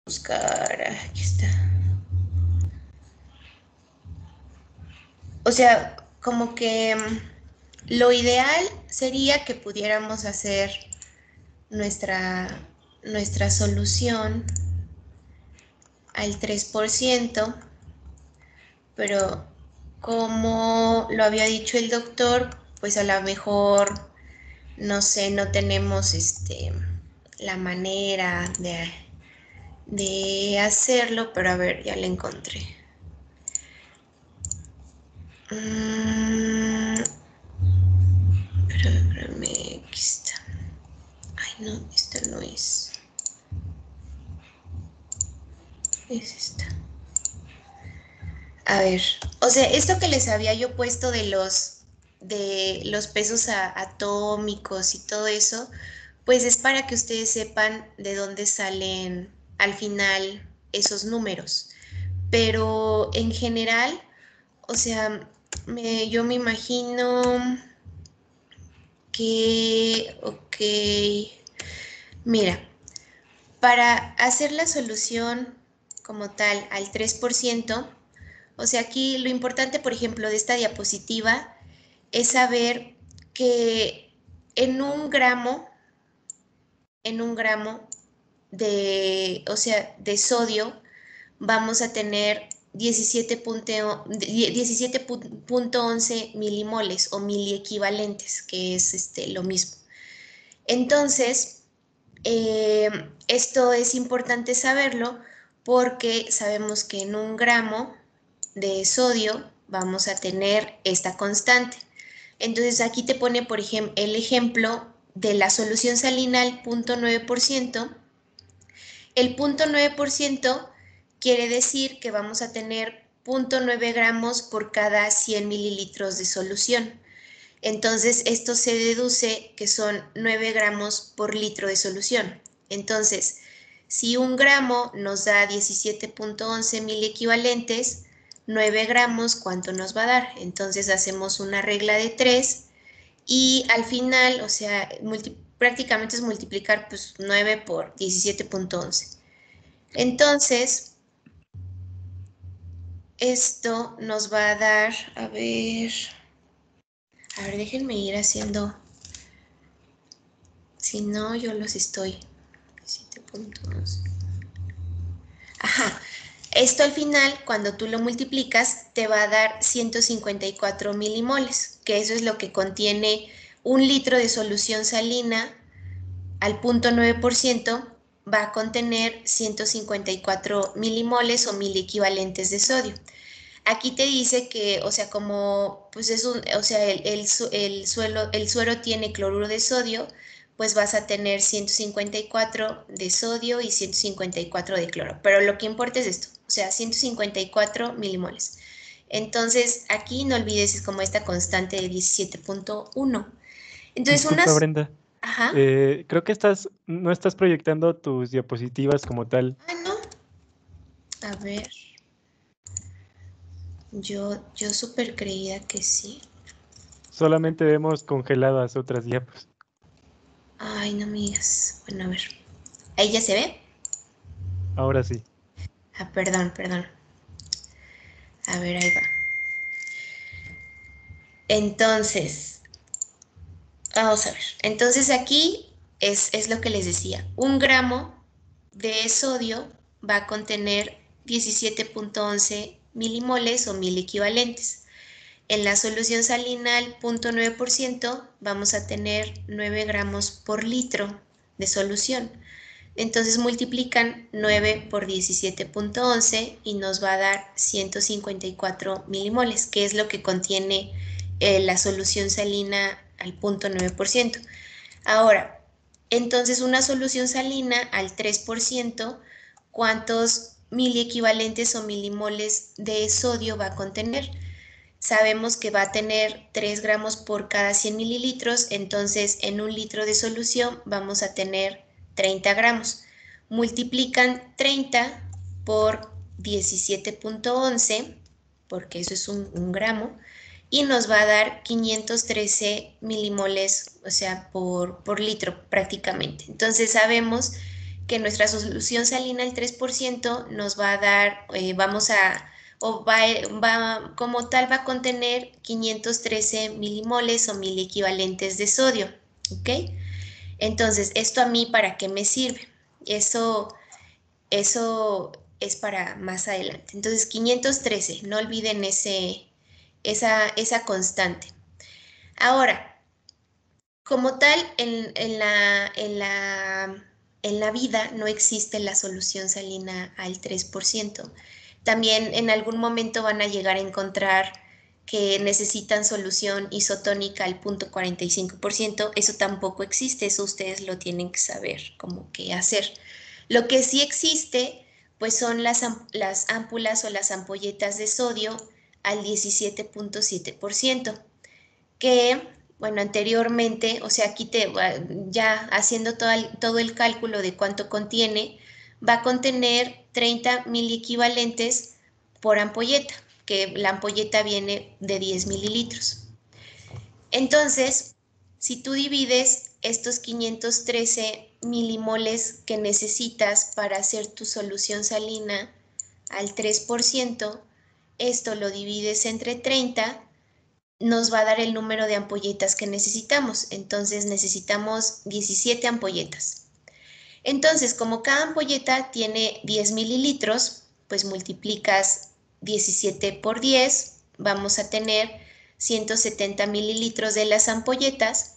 buscar, aquí está. O sea, como que lo ideal sería que pudiéramos hacer nuestra solución al 3%, pero como lo había dicho el doctor, pues a lo mejor, no sé, no tenemos la manera de hacerlo, pero a ver, ya la encontré. Espérame, aquí está. Ay, no, esta no es. Es esta. A ver, o sea, esto que les había yo puesto de los pesos atómicos y todo eso, pues es para que ustedes sepan de dónde salen al final esos números. Pero en general, o sea, yo me imagino que, ok, mira, para hacer la solución como tal al 3%, o sea, aquí lo importante, por ejemplo, de esta diapositiva es saber que en un gramo, o sea, de sodio, vamos a tener 17.11 milimoles o miliequivalentes, que es lo mismo. Entonces, esto es importante saberlo porque sabemos que en un gramo de sodio vamos a tener esta constante. Entonces aquí te pone, por ejemplo, el ejemplo de la solución salina al 0.9%. El 0.9% quiere decir que vamos a tener 0.9 gramos por cada 100 mililitros de solución. Entonces, esto se deduce que son 9 gramos por litro de solución. Entonces, si un gramo nos da 17.11 miliequivalentes, 9 gramos, ¿cuánto nos va a dar? Entonces, hacemos una regla de 3 y al final, o sea, prácticamente es multiplicar pues, 9 por 17.11. Entonces, esto nos va a dar, a ver, déjenme ir haciendo, si no, yo los estoy. 7.11. Ajá, esto al final, cuando tú lo multiplicas, te va a dar 154 milimoles, que eso es lo que contiene un litro de solución salina al 0.9%, va a contener 154 milimoles o miliequivalentes de sodio. Aquí te dice que, o sea, como pues o sea, el suero tiene cloruro de sodio, pues vas a tener 154 de sodio y 154 de cloro. Pero lo que importa es esto, o sea, 154 milimoles. Entonces, aquí no olvides, es como esta constante de 17.1. Entonces, Disculpa, Brenda. Ajá. Creo que no estás proyectando tus diapositivas como tal. Ah, no. A ver, yo súper creía que sí. Solamente vemos congeladas otras diapos. Ay, no me digas. Bueno, a ver. ¿Ahí ya se ve? Ahora sí. Ah, perdón, perdón. A ver, ahí va. Entonces, vamos a ver. Entonces aquí es lo que les decía. Un gramo de sodio va a contener 17.11 milimoles o mil equivalentes. En la solución salina al 0.9% vamos a tener 9 gramos por litro de solución. Entonces multiplican 9 por 17.11 y nos va a dar 154 milimoles, que es lo que contiene la solución salina al 0.9%. Ahora, entonces una solución salina al 3%, ¿cuántos miliequivalentes o milimoles de sodio va a contener? Sabemos que va a tener 3 gramos por cada 100 mililitros, entonces en un litro de solución vamos a tener 30 gramos. Multiplican 30 por 17.11, porque eso es un gramo, y nos va a dar 513 milimoles, o sea, por litro prácticamente. Entonces sabemos que nuestra solución salina al 3% nos va a dar, como tal va a contener 513 milimoles o miliequivalentes de sodio, ¿ok? Entonces, ¿esto a mí para qué me sirve? Eso es para más adelante. Entonces, 513, no olviden esa constante. Ahora, como tal, en la vida no existe la solución salina al 3%. También en algún momento van a llegar a encontrar que necesitan solución isotónica al 0.45%. Eso tampoco existe, eso ustedes lo tienen que saber cómo que hacer. Lo que sí existe, pues son las ámpulas o las ampolletas de sodio al 17.7%, que, bueno, anteriormente, o sea, aquí ya haciendo todo el cálculo de cuánto contiene, va a contener 30 miliequivalentes por ampolleta, que la ampolleta viene de 10 mililitros. Entonces, si tú divides estos 513 milimoles que necesitas para hacer tu solución salina al 3%, esto lo divides entre 30, nos va a dar el número de ampolletas que necesitamos. Entonces necesitamos 17 ampolletas. Entonces, como cada ampolleta tiene 10 mililitros, pues multiplicas 17 por 10, vamos a tener 170 mililitros de las ampolletas.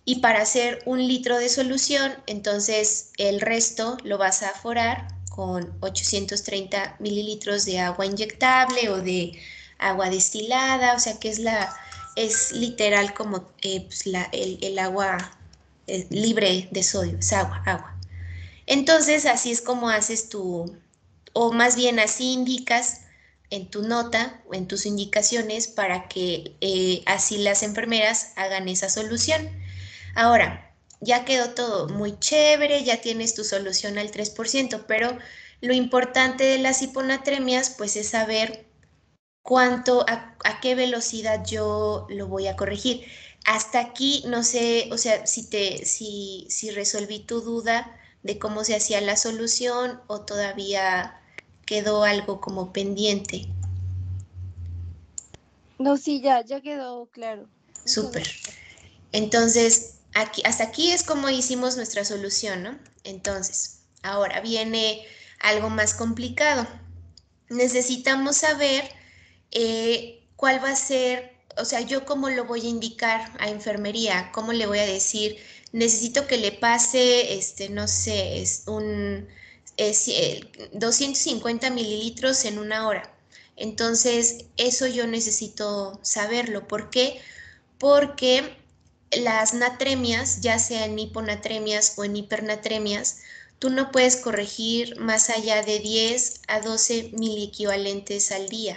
Y para hacer 1 litro de solución, entonces el resto lo vas a aforar con 830 mililitros de agua inyectable o de agua destilada, o sea que es literal como pues el agua libre de sodio, es agua. Entonces así es como haces o más bien así indicas en tu nota o en tus indicaciones para que así las enfermeras hagan esa solución. Ahora, ya quedó todo muy chévere, ya tienes tu solución al 3%, pero lo importante de las hiponatremias pues es saber a qué velocidad yo lo voy a corregir. Hasta aquí no sé, o sea, si resolví tu duda de cómo se hacía la solución o todavía quedó algo como pendiente. No, sí, ya quedó claro. Muchas Súper. gracias. Entonces, hasta aquí es como hicimos nuestra solución, ¿no? Entonces, ahora viene algo más complicado. Necesitamos saber cuál va a ser, o sea, yo cómo lo voy a indicar a enfermería, cómo le voy a decir, necesito que le pase, no sé, 250 mililitros en 1 hora. Entonces, eso yo necesito saberlo. ¿Por qué? Porque las natremias, ya sean hiponatremias o en hipernatremias, tú no puedes corregir más allá de 10 a 12 miliequivalentes al día.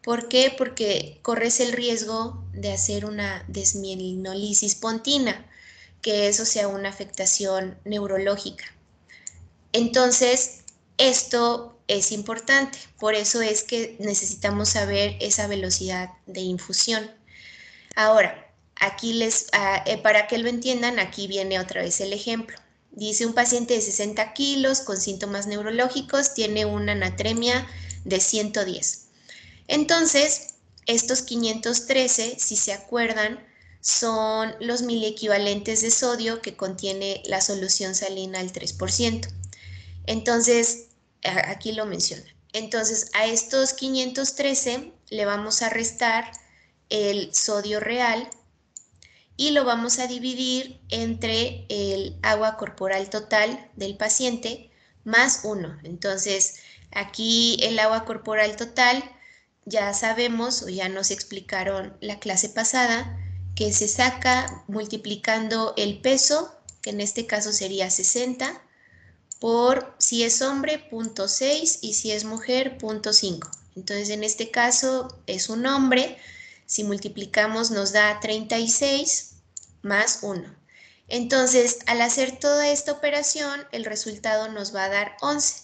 ¿Por qué? Porque corres el riesgo de hacer una desmielinolisis pontina, que eso sea una afectación neurológica. Entonces, esto es importante, por eso es que necesitamos saber esa velocidad de infusión. Ahora, aquí para que lo entiendan, aquí viene otra vez el ejemplo. Dice un paciente de 60 kilos con síntomas neurológicos, tiene una anatremia de 110. Entonces, estos 513, si se acuerdan, son los miliequivalentes de sodio que contiene la solución salina al 3%. Entonces, aquí lo menciona. Entonces, a estos 513 le vamos a restar el sodio real y lo vamos a dividir entre el agua corporal total del paciente más 1. Entonces, aquí el agua corporal total, ya sabemos o ya nos explicaron la clase pasada, que se saca multiplicando el peso, que en este caso sería 60, por si es hombre 0.6 y si es mujer 0.5. Entonces en este caso es un hombre, si multiplicamos nos da 36 más 1. Entonces al hacer toda esta operación el resultado nos va a dar 11.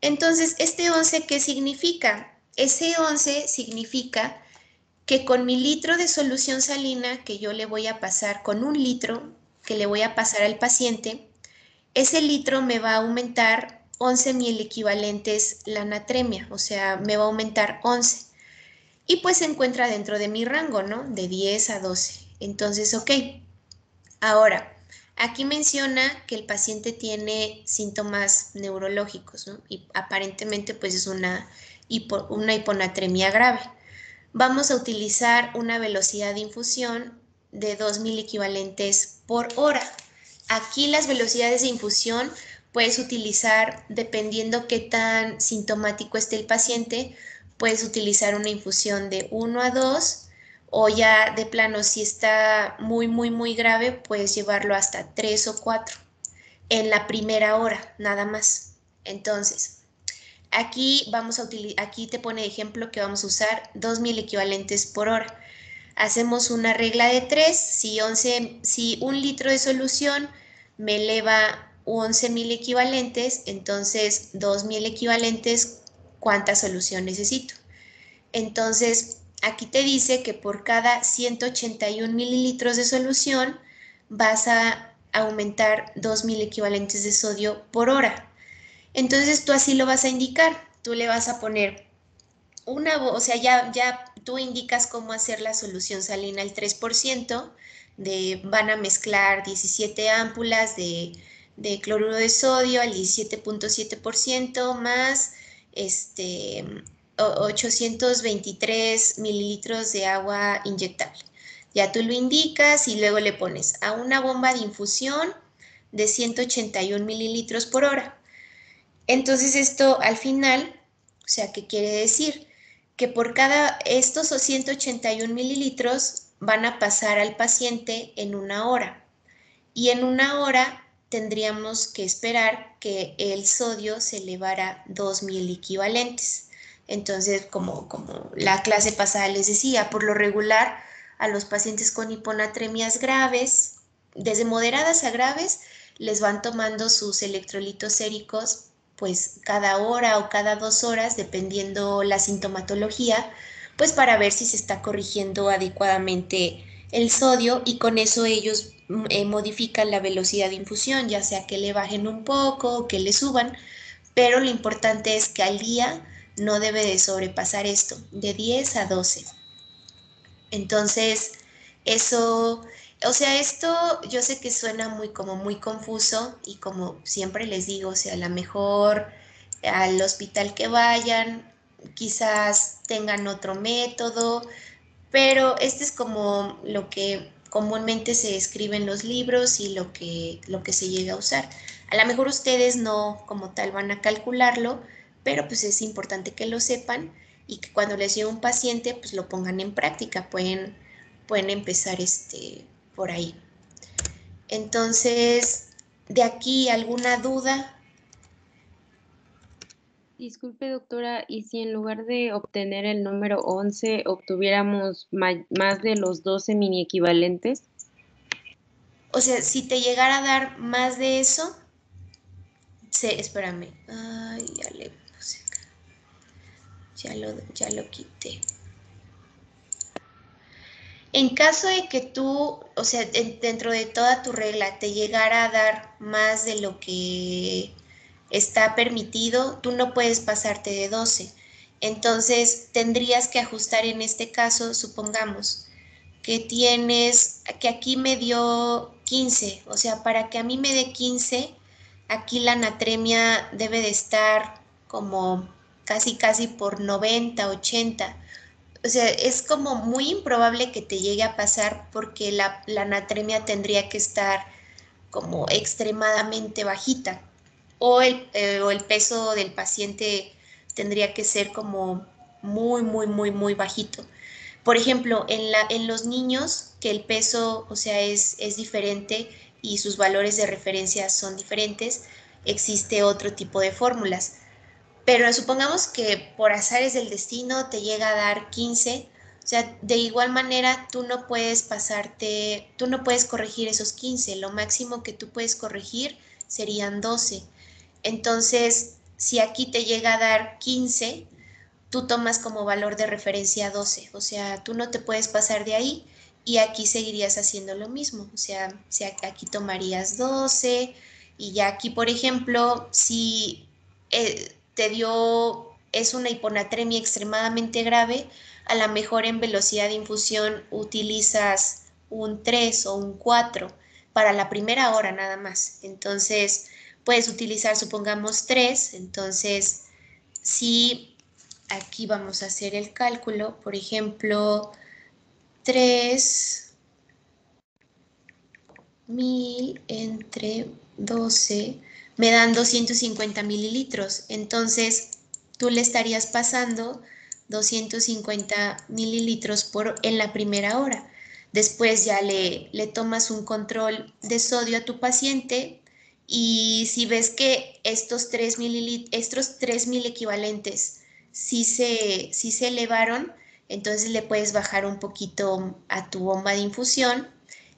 Entonces este 11, ¿qué significa? Ese 11 significa que con mi litro de solución salina que yo le voy a pasar, con 1 litro que le voy a pasar al paciente, ese litro me va a aumentar 11 mil equivalentes la natremia, o sea, me va a aumentar 11. Y pues se encuentra dentro de mi rango, ¿no? De 10 a 12. Entonces, ok. Ahora, aquí menciona que el paciente tiene síntomas neurológicos, ¿no? Y aparentemente pues es una hiponatremia grave. Vamos a utilizar una velocidad de infusión de 2000 equivalentes por hora. Aquí las velocidades de infusión puedes utilizar, dependiendo qué tan sintomático esté el paciente, puedes utilizar una infusión de 1 a 2 o ya de plano, si está muy grave, puedes llevarlo hasta 3 o 4 en la primera hora, nada más. Entonces, aquí aquí te pone ejemplo que vamos a usar 2000 equivalentes por hora. Hacemos una regla de 3, si 1 litro de solución me eleva 11.000 equivalentes, entonces 2.000 equivalentes, ¿cuánta solución necesito? Entonces, aquí te dice que por cada 181 mililitros de solución vas a aumentar 2.000 equivalentes de sodio por hora. Entonces, tú así lo vas a indicar. Tú le vas a poner o sea, ya tú indicas cómo hacer la solución salina al 3%, van a mezclar 17 ámpulas de cloruro de sodio al 17.7% más 823 mililitros de agua inyectable. Ya tú lo indicas y luego le pones a una bomba de infusión de 181 mililitros por hora. Entonces esto al final, o sea, ¿qué quiere decir? Que por estos 181 mililitros van a pasar al paciente en 1 hora. Y en 1 hora tendríamos que esperar que el sodio se elevara 2000 equivalentes. Entonces, como la clase pasada les decía, por lo regular a los pacientes con hiponatremias graves, desde moderadas a graves, les van tomando sus electrolitos séricos pues cada hora o cada 2 horas, dependiendo la sintomatología, pues para ver si se está corrigiendo adecuadamente el sodio y con eso ellos modifican la velocidad de infusión, ya sea que le bajen un poco o que le suban, pero lo importante es que al día no debe de sobrepasar esto, de 10 a 12. Entonces, eso, o sea, esto yo sé que suena muy confuso y como siempre les digo, o sea, a lo mejor al hospital que vayan, quizás tengan otro método, pero este es como lo que comúnmente se escribe en los libros y lo que se llega a usar. A lo mejor ustedes no como tal van a calcularlo, pero pues es importante que lo sepan y que cuando les llegue un paciente pues lo pongan en práctica, pueden empezar por ahí. Entonces, de aquí, ¿alguna duda? Disculpe, doctora, ¿y si en lugar de obtener el número 11 obtuviéramos más de los 12 mini equivalentes? O sea, si te llegara a dar más de eso, espérame, ay, ya le puse acá, ya lo quité. En caso de que tú, o sea, dentro de toda tu regla te llegara a dar más de lo que está permitido, tú no puedes pasarte de 12. Entonces, tendrías que ajustar en este caso, supongamos, que aquí me dio 15, o sea, para que a mí me dé 15, aquí la natremia debe de estar como casi por 90, 80. O sea, es como muy improbable que te llegue a pasar porque la natremia tendría que estar como extremadamente bajita o el peso del paciente tendría que ser como muy bajito. Por ejemplo, en los niños que el peso, o sea, es diferente y sus valores de referencia son diferentes, existe otro tipo de fórmulas. Pero supongamos que por azares del destino te llega a dar 15, o sea, de igual manera tú no puedes tú no puedes corregir esos 15, lo máximo que tú puedes corregir serían 12. Entonces, si aquí te llega a dar 15, tú tomas como valor de referencia 12, o sea, tú no te puedes pasar de ahí y aquí seguirías haciendo lo mismo, o sea, si aquí tomarías 12 Y ya aquí, por ejemplo, si es una hiponatremia extremadamente grave, a lo mejor en velocidad de infusión utilizas un 3 o un 4 para la primera hora nada más. Entonces, puedes utilizar, supongamos, 3. Entonces, si aquí vamos a hacer el cálculo, por ejemplo, 3.000 entre 12 me dan 250 mililitros. Entonces, tú le estarías pasando 250 mililitros en la primera hora. Después ya le tomas un control de sodio a tu paciente y si ves que estos 3.000 equivalentes sí se elevaron, entonces le puedes bajar un poquito a tu bomba de infusión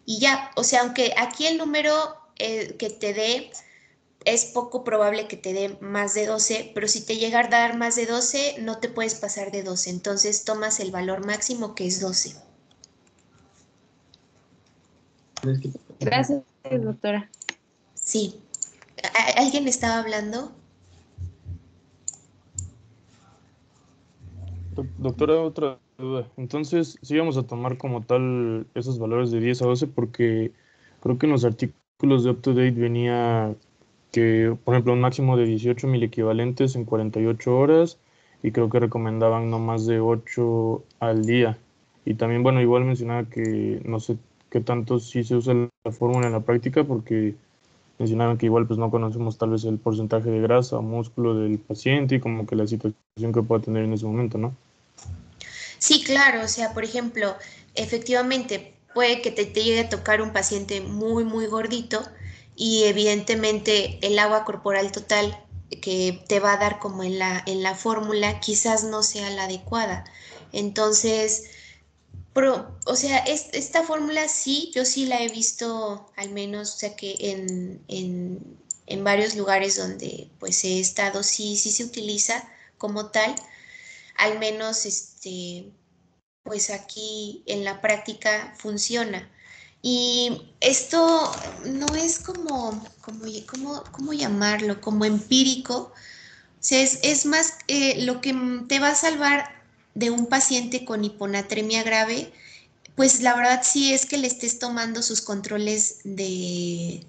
y ya. O sea, aunque aquí el número que te dé es poco probable que te dé más de 12, pero si te llega a dar más de 12, no te puedes pasar de 12. Entonces tomas el valor máximo que es 12. Gracias, doctora. Sí. ¿Alguien estaba hablando? Doctora, otra duda. Entonces, sí vamos a tomar como tal esos valores de 10 a 12 porque creo que en los artículos de UpToDate venía que, por ejemplo, un máximo de 18.000 equivalentes en 48 horas y creo que recomendaban no más de 8 al día. Y también, bueno, igual mencionaba que no sé qué tanto sí se usa la fórmula en la práctica porque mencionaban que igual pues no conocemos tal vez el porcentaje de grasa o músculo del paciente y como que la situación que pueda tener en ese momento, ¿no? Sí, claro. O sea, por ejemplo, efectivamente puede que te llegue a tocar un paciente muy, muy gordito y evidentemente el agua corporal total que te va a dar como en la fórmula quizás no sea la adecuada. Entonces, o sea, esta fórmula sí, yo sí la he visto al menos, o sea que en varios lugares donde pues he estado, sí se utiliza como tal, al menos pues aquí en la práctica funciona. Y esto no es ¿cómo llamarlo? Como empírico. O sea, es más lo que te va a salvar de un paciente con hiponatremia grave, pues la verdad sí es que le estés tomando sus controles de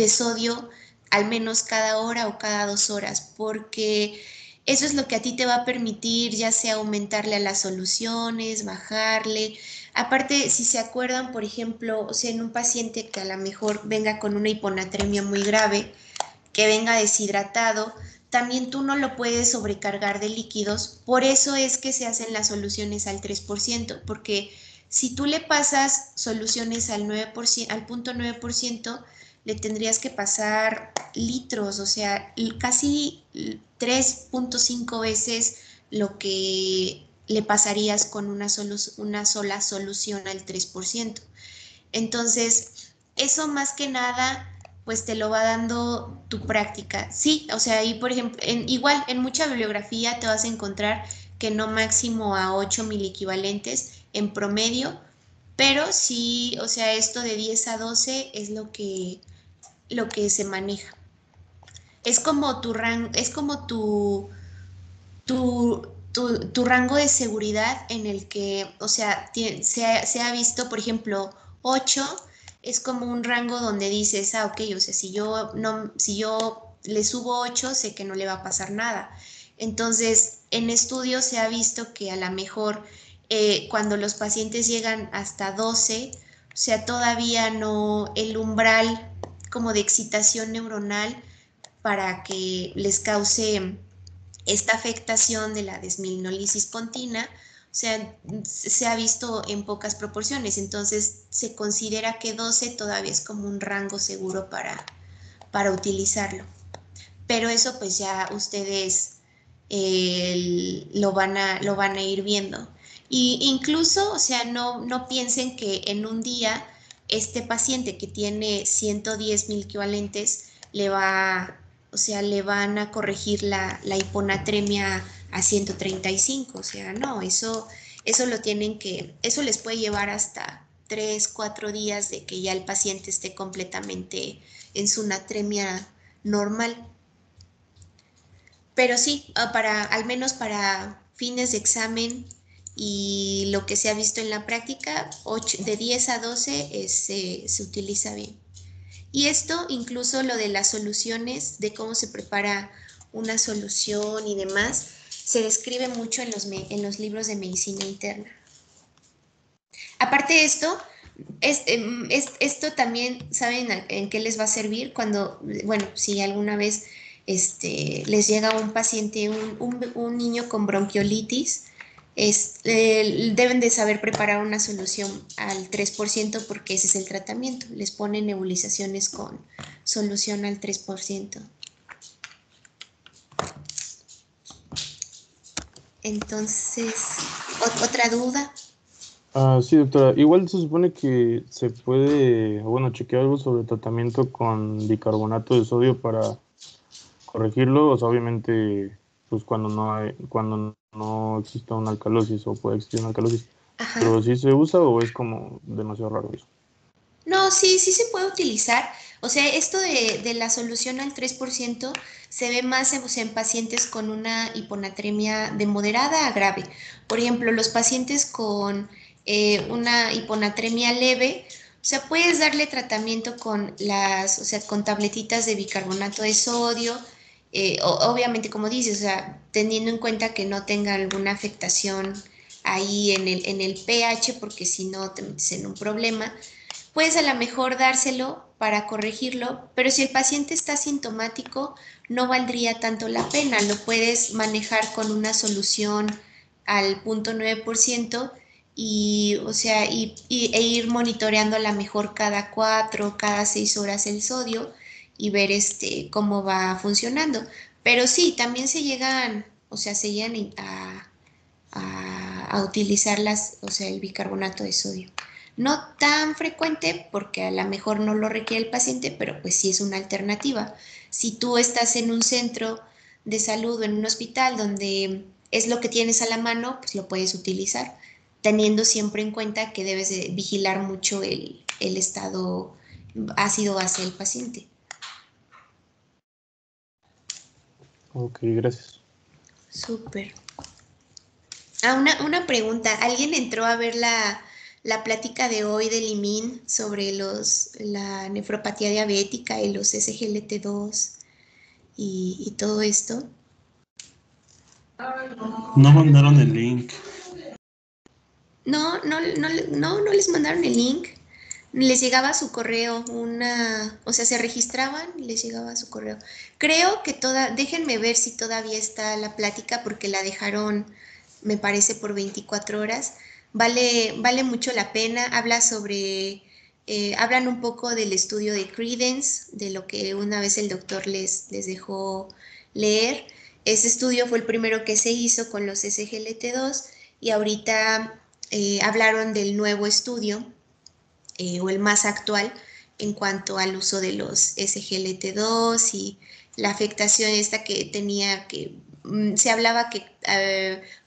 sodio al menos cada hora o cada 2 horas, porque eso es lo que a ti te va a permitir ya sea aumentarle a las soluciones, bajarle. Aparte, si se acuerdan, por ejemplo, o sea, en un paciente que a lo mejor venga con una hiponatremia muy grave, que venga deshidratado, también tú no lo puedes sobrecargar de líquidos. Por eso es que se hacen las soluciones al 3%, porque si tú le pasas soluciones al 9%, al 0.9%, le tendrías que pasar litros, o sea, casi 3.5 veces lo que le pasarías con una sola solución al 3%. Entonces, eso más que nada, pues te lo va dando tu práctica. Sí, o sea, ahí por ejemplo, igual en mucha bibliografía te vas a encontrar que no máximo a 8.000 equivalentes en promedio, pero sí, o sea, esto de 10 a 12 es lo que se maneja. Es como es como tu rango de seguridad en el que, o sea, se ha visto, por ejemplo, 8 es como un rango donde dices, ah, ok, o sea, si yo le subo 8, sé que no le va a pasar nada. Entonces, en estudios se ha visto que a lo mejor cuando los pacientes llegan hasta 12, o sea, todavía no, el umbral como de excitación neuronal para que les cause esta afectación de la desmielinitis pontina, o sea, se ha visto en pocas proporciones, entonces se considera que 12 todavía es como un rango seguro para utilizarlo. Pero eso pues ya ustedes lo van a ir viendo. Y incluso, o sea, no piensen que en un día este paciente que tiene 110.000 equivalentes o sea, le van a corregir la hiponatremia a 135. O sea, no, eso eso les puede llevar hasta 3, 4 días de que ya el paciente esté completamente en su natremia normal. Pero sí, al menos para fines de examen y lo que se ha visto en la práctica, de 10 a 12 se utiliza bien. Y esto, incluso lo de las soluciones, de cómo se prepara una solución y demás, se describe mucho en los libros de medicina interna. Aparte de esto, esto también, ¿saben en qué les va a servir? Cuando, bueno, si alguna vez les llega un paciente, un niño con bronquiolitis, deben de saber preparar una solución al 3% porque ese es el tratamiento. Les ponen nebulizaciones con solución al 3%. Entonces, ¿otra duda? Sí, doctora. Igual se supone que se puede, bueno, chequear algo sobre el tratamiento con bicarbonato de sodio para corregirlo. O sea, obviamente, pues cuando no exista una alcalosis o puede existir una alcalosis. Ajá. Pero ¿sí se usa o es como demasiado raro eso? No, sí se puede utilizar. O sea, esto de la solución al 3% se ve más en pacientes con una hiponatremia de moderada a grave. Por ejemplo, los pacientes con una hiponatremia leve, o sea, puedes darle tratamiento con con tabletitas de bicarbonato de sodio, obviamente, como dices, o sea, teniendo en cuenta que no tenga alguna afectación ahí en el pH, porque si no te metes en un problema. Puedes a lo mejor dárselo para corregirlo, pero si el paciente está sintomático, no valdría tanto la pena. Lo puedes manejar con una solución al 0.9% e ir monitoreando a lo mejor cada 4, cada 6 horas el sodio y ver cómo va funcionando. Pero sí, también se llegan a utilizar el bicarbonato de sodio. No tan frecuente porque a lo mejor no lo requiere el paciente, pero pues sí es una alternativa. Si tú estás en un centro de salud o en un hospital donde es lo que tienes a la mano, pues lo puedes utilizar, teniendo siempre en cuenta que debes de vigilar mucho el estado ácido base del paciente. Ok, gracias. Súper. Una pregunta. ¿Alguien entró a ver la plática de hoy del IMIN sobre la nefropatía diabética y los SGLT2 y todo esto? No mandaron el link. No les mandaron el link. Les llegaba a su correo se registraban y les llegaba a su correo. Creo que déjenme ver si todavía está la plática porque la dejaron, me parece, por 24 horas. Vale mucho la pena. Hablan un poco del estudio de Credence, de lo que una vez el doctor les dejó leer. Ese estudio fue el primero que se hizo con los SGLT2 y ahorita hablaron del nuevo estudio o el más actual en cuanto al uso de los SGLT2 y la afectación esta que tenía, que se hablaba que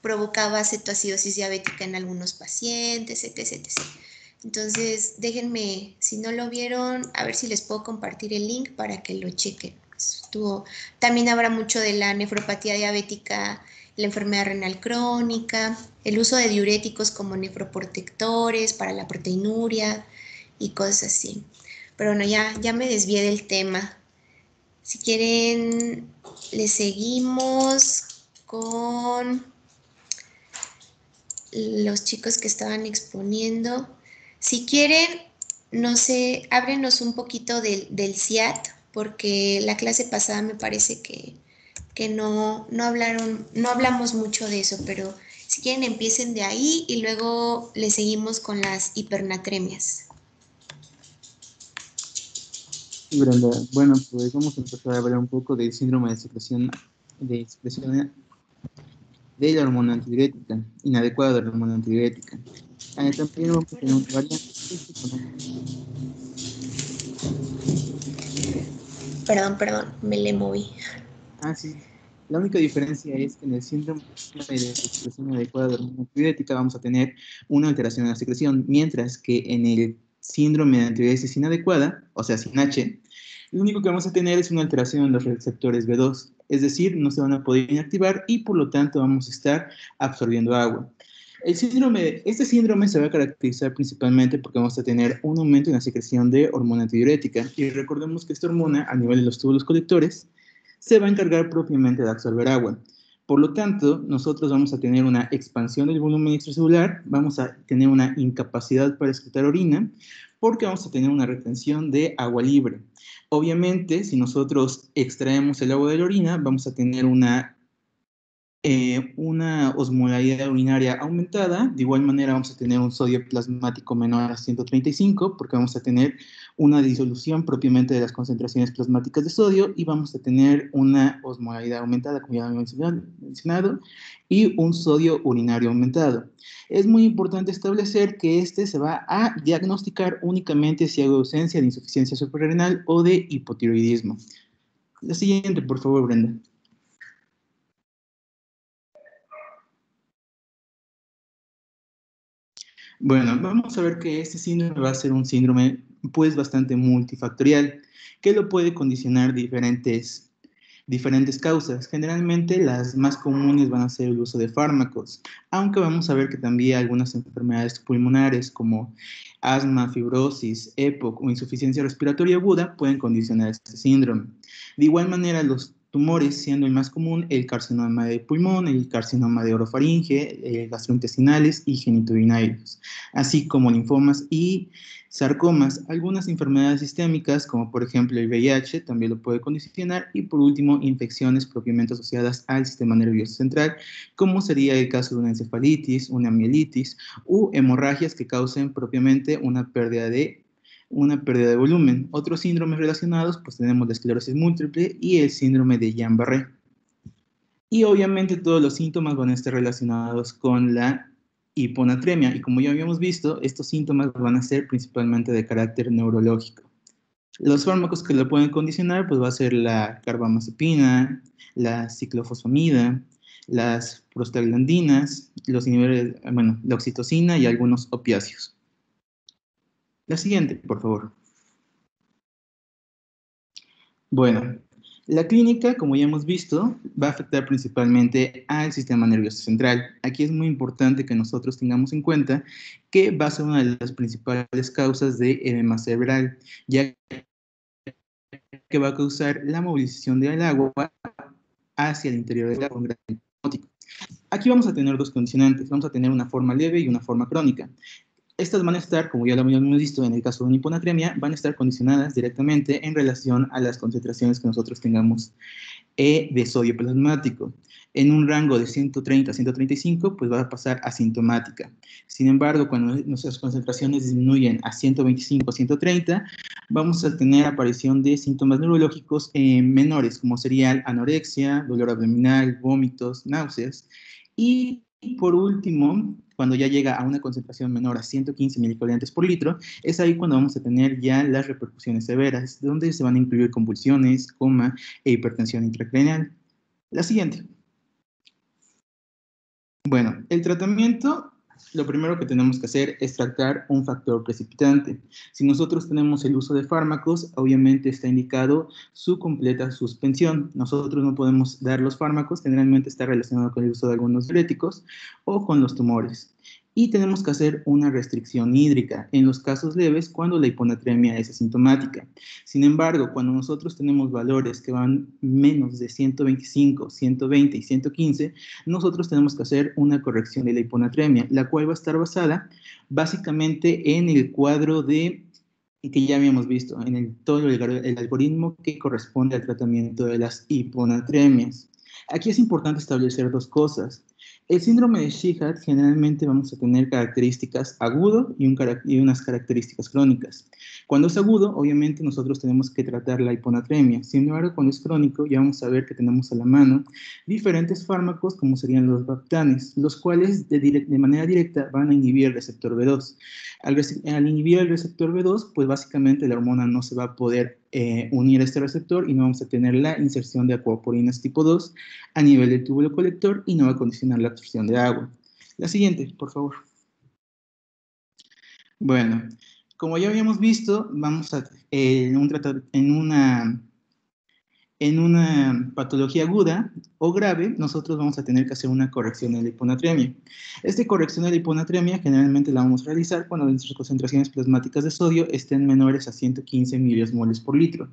provocaba cetoacidosis diabética en algunos pacientes, etc. Entonces, déjenme, si no lo vieron, a ver si les puedo compartir el link para que lo chequen. También habrá mucho de la nefropatía diabética, la enfermedad renal crónica, el uso de diuréticos como nefroprotectores para la proteinuria y cosas así. Pero bueno, ya me desvié del tema. Si quieren, le seguimos con los chicos que estaban exponiendo. Si quieren, no sé, ábrenos un poquito del CIAT, porque la clase pasada me parece que no hablamos mucho de eso, pero si quieren empiecen de ahí y luego le seguimos con las hipernatremias. Brenda, bueno, pues vamos a empezar a hablar un poco del síndrome de expresión de la hormona antidiurética, inadecuada de la hormona antidiurética. También vamos a tener una variante. Perdón, me le moví. Sí. La única diferencia es que en el síndrome de expresión inadecuada de hormona antidiurética vamos a tener una alteración en la secreción, mientras que en el síndrome de antidiuresis inadecuada, o sea, sin H, Lo único que vamos a tener es una alteración en los receptores B2, es decir, no se van a poder inactivar y por lo tanto vamos a estar absorbiendo agua. Este síndrome se va a caracterizar principalmente porque vamos a tener un aumento en la secreción de hormona antidiurética y recordemos que esta hormona a nivel de los túbulos colectores se va a encargar propiamente de absorber agua. Por lo tanto, nosotros vamos a tener una expansión del volumen extracelular, vamos a tener una incapacidad para excretar orina, porque vamos a tener una retención de agua libre. Obviamente, si nosotros extraemos el agua de la orina, vamos a tener una osmolaridad urinaria aumentada. De igual manera vamos a tener un sodio plasmático menor a 135 porque vamos a tener una disolución propiamente de las concentraciones plasmáticas de sodio y vamos a tener una osmolaridad aumentada, como ya hemos mencionado, y un sodio urinario aumentado. Es muy importante establecer que este se va a diagnosticar únicamente si hay ausencia de insuficiencia suprarrenal o de hipotiroidismo. La siguiente, por favor, Brenda. Bueno, vamos a ver que este síndrome va a ser un síndrome pues bastante multifactorial, que lo puede condicionar diferentes causas. Generalmente las más comunes van a ser el uso de fármacos, aunque vamos a ver que también algunas enfermedades pulmonares como asma, fibrosis, EPOC o insuficiencia respiratoria aguda pueden condicionar este síndrome. De igual manera, los tumores, siendo el más común, el carcinoma de pulmón, el carcinoma de orofaringe, gastrointestinales y genitourinarios, así como linfomas y sarcomas. Algunas enfermedades sistémicas, como por ejemplo el VIH, también lo puede condicionar, y por último, infecciones propiamente asociadas al sistema nervioso central, como sería el caso de una encefalitis, una mielitis u hemorragias que causen propiamente una pérdida de volumen. Otros síndromes relacionados, pues tenemos la esclerosis múltiple y el síndrome de Guillain-Barré. Y obviamente todos los síntomas van a estar relacionados con la hiponatremia. Y como ya habíamos visto, estos síntomas van a ser principalmente de carácter neurológico. Los fármacos que lo pueden condicionar, pues va a ser la carbamazepina, la ciclofosfamida, las prostaglandinas, los niveles, bueno, la oxitocina y algunos opiáceos. La siguiente, por favor. Bueno, la clínica, como ya hemos visto, va a afectar principalmente al sistema nervioso central. Aquí es muy importante que nosotros tengamos en cuenta que va a ser una de las principales causas de edema cerebral, ya que va a causar la movilización del agua hacia el interior del agua. Aquí vamos a tener dos condicionantes. Vamos a tener una forma leve y una forma crónica. Estas van a estar, como ya lo habíamos visto en el caso de una hiponatremia, van a estar condicionadas directamente en relación a las concentraciones que nosotros tengamos de sodio plasmático. En un rango de 130 a 135, pues va a pasar asintomática. Sin embargo, cuando nuestras concentraciones disminuyen a 125 a 130, vamos a tener aparición de síntomas neurológicos menores, como sería anorexia, dolor abdominal, vómitos, náuseas. Y por último, cuando ya llega a una concentración menor a 115 milicolentes por litro, es ahí cuando vamos a tener ya las repercusiones severas, donde se van a incluir convulsiones, coma e hipertensión intracraneal. La siguiente. Bueno, el tratamiento, lo primero que tenemos que hacer es tratar un factor precipitante. Si nosotros tenemos el uso de fármacos, obviamente está indicado su completa suspensión. Nosotros no podemos dar los fármacos, generalmente está relacionado con el uso de algunos diuréticos o con los tumores. Y tenemos que hacer una restricción hídrica en los casos leves cuando la hiponatremia es asintomática. Sin embargo, cuando nosotros tenemos valores que van menos de 125, 120 y 115, nosotros tenemos que hacer una corrección de la hiponatremia, la cual va a estar basada básicamente en el cuadro que ya habíamos visto, en todo el algoritmo que corresponde al tratamiento de las hiponatremias. Aquí es importante establecer dos cosas. El síndrome de Sheehan generalmente vamos a tener características agudo y unas características crónicas. Cuando es agudo, obviamente nosotros tenemos que tratar la hiponatremia. Sin embargo, cuando es crónico, ya vamos a ver que tenemos a la mano diferentes fármacos como serían los bactanes, los cuales de manera directa van a inhibir el receptor B2. Al inhibir el receptor B2, pues básicamente la hormona no se va a poder unir a este receptor y no vamos a tener la inserción de acuaporinas tipo 2 a nivel del túbulo colector y no va a condicionar la absorción de agua. La siguiente, por favor. Bueno, Como ya habíamos visto, vamos a, en una patología aguda o grave, nosotros vamos a tener que hacer una corrección de la hiponatremia. Esta corrección de la hiponatremia generalmente la vamos a realizar cuando nuestras concentraciones plasmáticas de sodio estén menores a 115 miliosmoles por litro.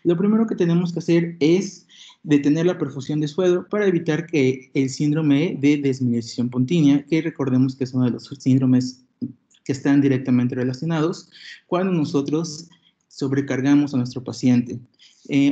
Lo primero que tenemos que hacer es detener la perfusión de suero para evitar que el síndrome de desmineralización pontinia, que recordemos que es uno de los síndromes que están directamente relacionados cuando nosotros sobrecargamos a nuestro paciente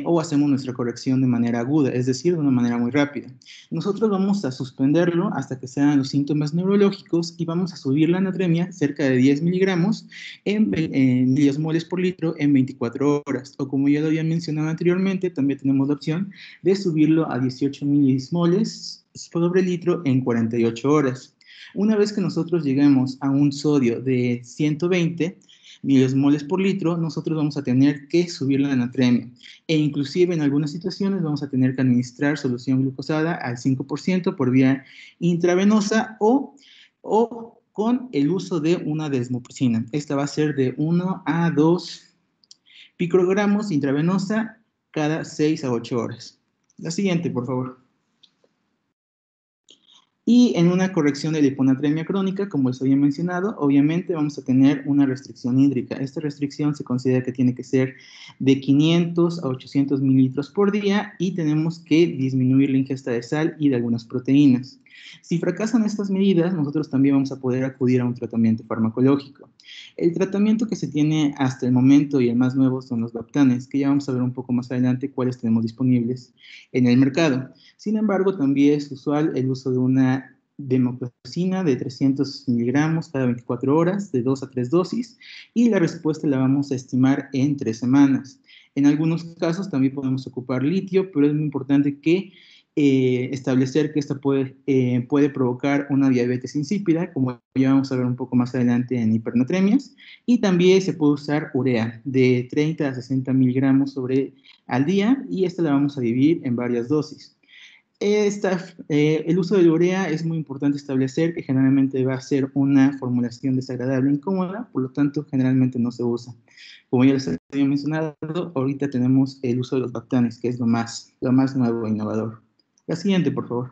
o hacemos nuestra corrección de manera aguda, es decir, de una manera muy rápida. Nosotros vamos a suspenderlo hasta que sean los síntomas neurológicos y vamos a subir la anatremia cerca de 10 miligramos en miliosmoles por litro en 24 horas. O como ya lo había mencionado anteriormente, también tenemos la opción de subirlo a 18 milismoles sobre litro en 48 horas. Una vez que nosotros lleguemos a un sodio de 120 miliosmoles por litro, nosotros vamos a tener que subir la anatremia. E inclusive en algunas situaciones vamos a tener que administrar solución glucosada al 5% por vía intravenosa o con el uso de una desmopricina. Esta va a ser de 1 a 2 picogramos intravenosa cada 6 a 8 horas. La siguiente, por favor. Y en una corrección de la hiponatremia crónica, como les había mencionado, obviamente vamos a tener una restricción hídrica. Esta restricción se considera que tiene que ser de 500 a 800 mililitros por día y tenemos que disminuir la ingesta de sal y de algunas proteínas. Si fracasan estas medidas, nosotros también vamos a poder acudir a un tratamiento farmacológico. El tratamiento que se tiene hasta el momento y el más nuevo son los Bactanes, que ya vamos a ver un poco más adelante cuáles tenemos disponibles en el mercado. Sin embargo, también es usual el uso de una desmopricina de 300 miligramos cada 24 horas, de 2 a 3 dosis, y la respuesta la vamos a estimar en 3 semanas. En algunos casos también podemos ocupar litio, pero es muy importante que establecer que esta puede provocar una diabetes insípida, como ya vamos a ver un poco más adelante en hipernatremias, y también se puede usar urea de 30 a 60 miligramos al día, y esta la vamos a dividir en varias dosis. El uso de la urea es muy importante establecer que generalmente va a ser una formulación desagradable e incómoda, por lo tanto generalmente no se usa. Como ya les había mencionado, ahorita tenemos el uso de los Bactanes, que es lo más nuevo e innovador. La siguiente, por favor.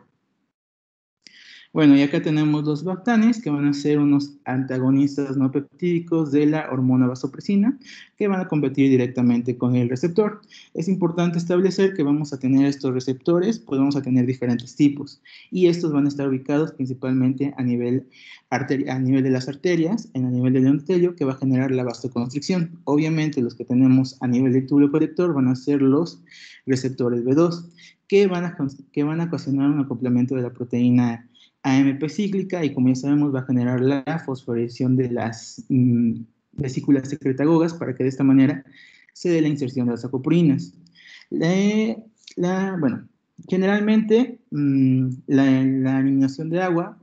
Bueno, y acá tenemos los Bactanes, que van a ser unos antagonistas no peptídicos de la hormona vasopresina, que van a competir directamente con el receptor. Es importante establecer que vamos a tener estos receptores, pues vamos a tener diferentes tipos, y estos van a estar ubicados principalmente a nivel de las arterias, a nivel del endotelio, que va a generar la vasoconstricción. Obviamente, los que tenemos a nivel del túbulo colector van a ser los receptores B2, que van a ocasionar un acoplamiento de la proteína AMP cíclica y como ya sabemos va a generar la fosforilación de las vesículas secretagogas para que de esta manera se dé la inserción de las acoprinas. Bueno, generalmente la eliminación de agua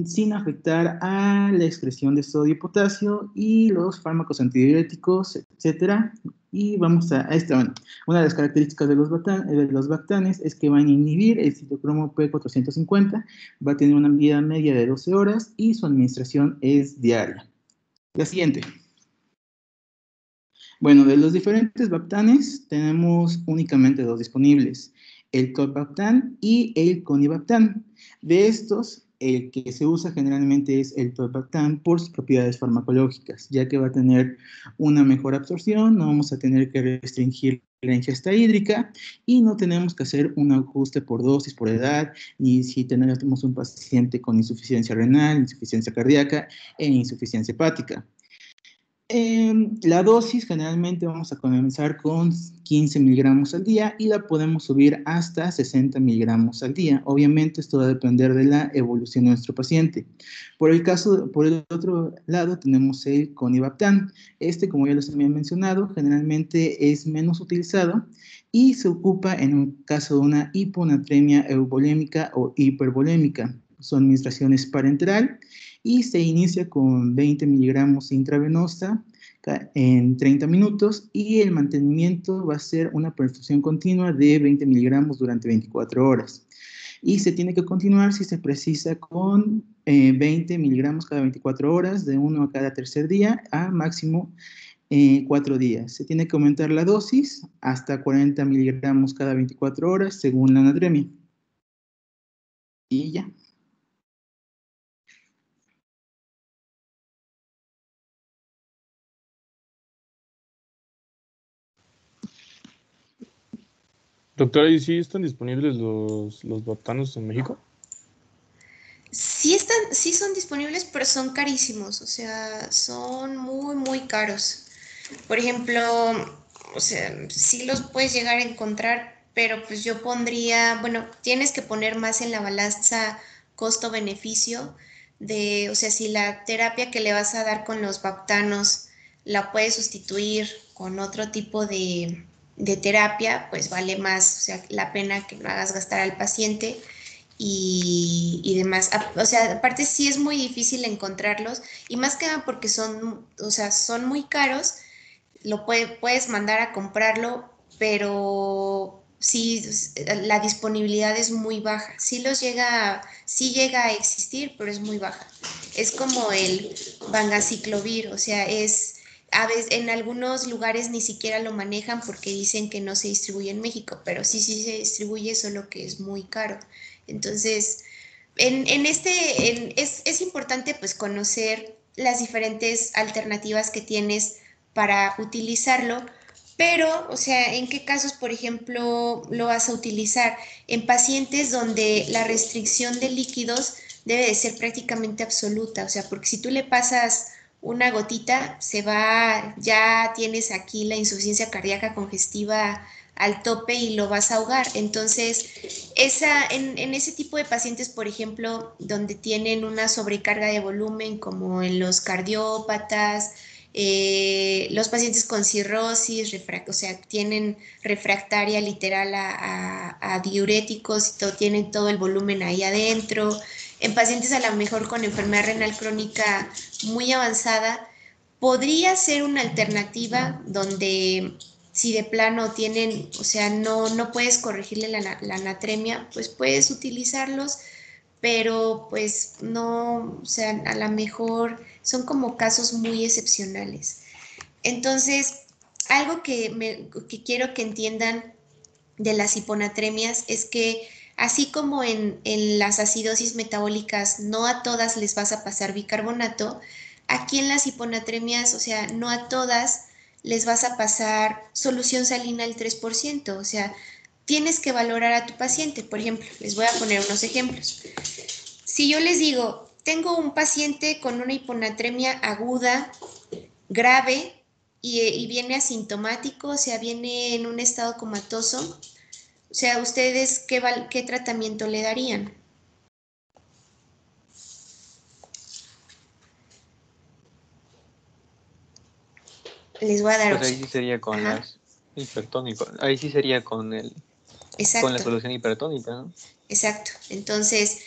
sin afectar a la excreción de sodio y potasio y los fármacos antidiuréticos, etcétera. Y vamos a esta, bueno, una de las características de los Bactanes es que van a inhibir el citocromo P450, va a tener una vida media de 12 horas y su administración es diaria. La siguiente. Bueno, de los diferentes Bactanes tenemos únicamente dos disponibles, el Tolvaptan y el Conivaptan. De estos, el que se usa generalmente es el Tolvaptan por sus propiedades farmacológicas, ya que va a tener una mejor absorción, no vamos a tener que restringir la ingesta hídrica y no tenemos que hacer un ajuste por dosis, por edad, ni si tenemos un paciente con insuficiencia renal, insuficiencia cardíaca e insuficiencia hepática. La dosis generalmente vamos a comenzar con 15 miligramos al día y la podemos subir hasta 60 miligramos al día. Obviamente esto va a depender de la evolución de nuestro paciente. Por el otro lado tenemos el Conivaptan. Este, como ya les había mencionado, generalmente es menos utilizado y se ocupa en un caso de una hiponatremia euvolémica o hipervolémica. Su administración es parenteral y se inicia con 20 miligramos intravenosa en 30 minutos y el mantenimiento va a ser una perfusión continua de 20 miligramos durante 24 horas. y se tiene que continuar si se precisa con 20 miligramos cada 24 horas, de 1 a cada tercer día a máximo 4 días. Se tiene que aumentar la dosis hasta 40 miligramos cada 24 horas según la anatremia. Y ya. Doctora, ¿y sí están disponibles los baptanos en México? Sí son disponibles, pero son carísimos, o sea, son muy, muy caros. Por ejemplo, o sea, sí los puedes llegar a encontrar, pero pues yo pondría, bueno, tienes que poner más en la balanza costo-beneficio de, o sea, si la terapia que le vas a dar con los baptanos la puedes sustituir con otro tipo de terapia, pues vale más, o sea, la pena que lo hagas gastar al paciente y demás. O sea, aparte sí es muy difícil encontrarlos y más que nada porque son, o sea, son muy caros, puedes mandar a comprarlo, pero sí, la disponibilidad es muy baja. Sí llega a existir, pero es muy baja. Es como el Vangaciclovir, o sea, a veces en algunos lugares ni siquiera lo manejan porque dicen que no se distribuye en México, pero sí se distribuye, solo que es muy caro. Entonces, es importante pues conocer las diferentes alternativas que tienes para utilizarlo, pero, o sea, ¿en qué casos, por ejemplo, lo vas a utilizar? En pacientes donde la restricción de líquidos debe de ser prácticamente absoluta, o sea, porque si tú le pasas una gotita, ya tienes aquí la insuficiencia cardíaca congestiva al tope y lo vas a ahogar. Entonces, en ese tipo de pacientes, por ejemplo, donde tienen una sobrecarga de volumen, como en los cardiópatas, los pacientes con cirrosis, o sea, tienen refractaria literal a diuréticos y tienen todo el volumen ahí adentro. En pacientes a lo mejor con enfermedad renal crónica muy avanzada, podría ser una alternativa donde si de plano tienen, o sea, no puedes corregirle la anatremia, pues puedes utilizarlos, pero pues no, o sea, a lo mejor son como casos muy excepcionales. Entonces, algo que quiero que entiendan de las hiponatremias es que así como en las acidosis metabólicas no a todas les vas a pasar bicarbonato, aquí en las hiponatremias, o sea, no a todas les vas a pasar solución salina al 3%, o sea, tienes que valorar a tu paciente. Por ejemplo, les voy a poner unos ejemplos. Si yo les digo, tengo un paciente con una hiponatremia aguda, grave, y viene asintomático, o sea, viene en un estado comatoso, o sea, ¿ustedes qué tratamiento le darían? Les voy a dar Pues ahí opciones. sí sería con Ajá, las hipertónicos. Ahí sí sería con la exacto, solución hipertónica, ¿no? exacto. Entonces,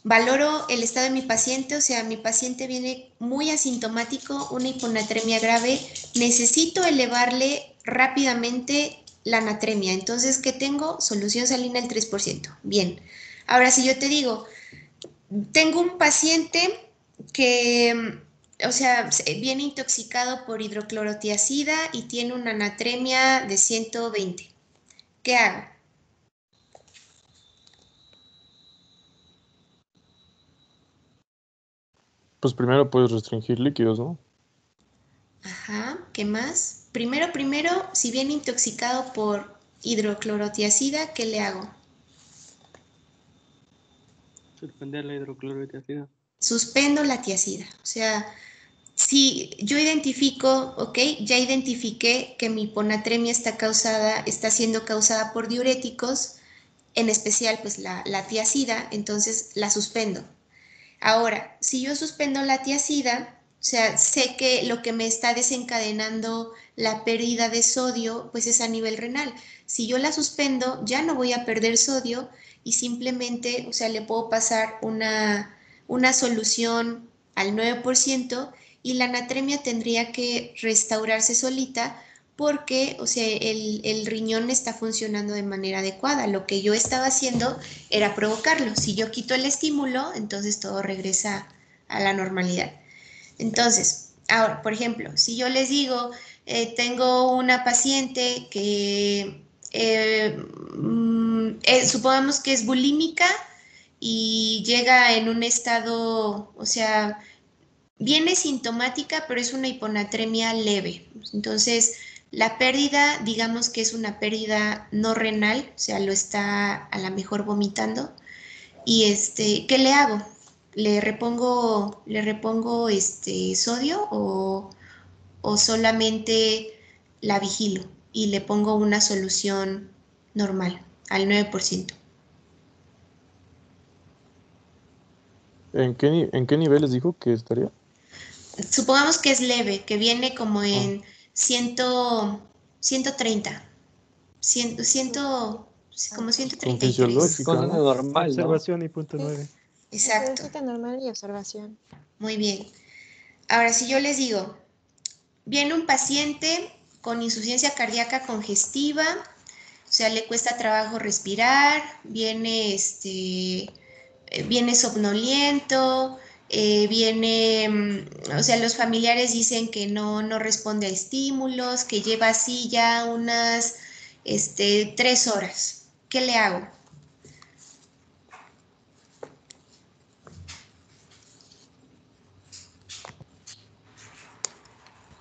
valoro el estado de mi paciente, o sea, mi paciente viene muy asintomático, una hiponatremia grave, necesito elevarle rápidamente la anatremia. Entonces, ¿qué tengo? Solución salina al 3%. Bien. Ahora, si yo te digo, tengo un paciente que, o sea, viene intoxicado por hidroclorotiazida y tiene una anatremia de 120. ¿Qué hago? Pues primero puedes restringir líquidos, ¿no? Ajá, ¿qué más? Primero, si viene intoxicado por hidroclorotiazida, ¿qué le hago? Suspender la hidroclorotiazida. Suspendo la tiazida. O sea, si yo identifico, ok, ya identifiqué que mi hiponatremia está siendo causada por diuréticos, en especial pues la tiazida, entonces la suspendo. Ahora, si yo suspendo la tiazida, o sea, sé que lo que me está desencadenando la pérdida de sodio, pues es a nivel renal. Si yo la suspendo, ya no voy a perder sodio y simplemente, o sea, le puedo pasar una solución al 9% y la anatremia tendría que restaurarse solita porque, o sea, el riñón está funcionando de manera adecuada. Lo que yo estaba haciendo era provocarlo. Si yo quito el estímulo, entonces todo regresa a la normalidad. Entonces, ahora, por ejemplo, si yo les digo, tengo una paciente que supongamos que es bulímica y llega en un estado, o sea, viene sintomática, pero es una hiponatremia leve. Entonces, la pérdida, digamos que es una pérdida no renal, o sea, lo está a lo mejor vomitando. Y ¿qué le hago? ¿Le repongo sodio o solamente la vigilo y le pongo una solución normal al 9%? ¿En qué niveles dijo que estaría? Supongamos que es leve, que viene como en 130, como Con 133. fisiológica, Con ¿no? una normal, ¿no? Observación y punto Sí. 9. Exacto, Fisiológica normal y observación. muy bien. Ahora, si yo les digo, viene un paciente con insuficiencia cardíaca congestiva, o sea, le cuesta trabajo respirar, viene somnoliento, o sea, los familiares dicen que no responde a estímulos, que lleva así ya unas 3 horas. ¿Qué le hago?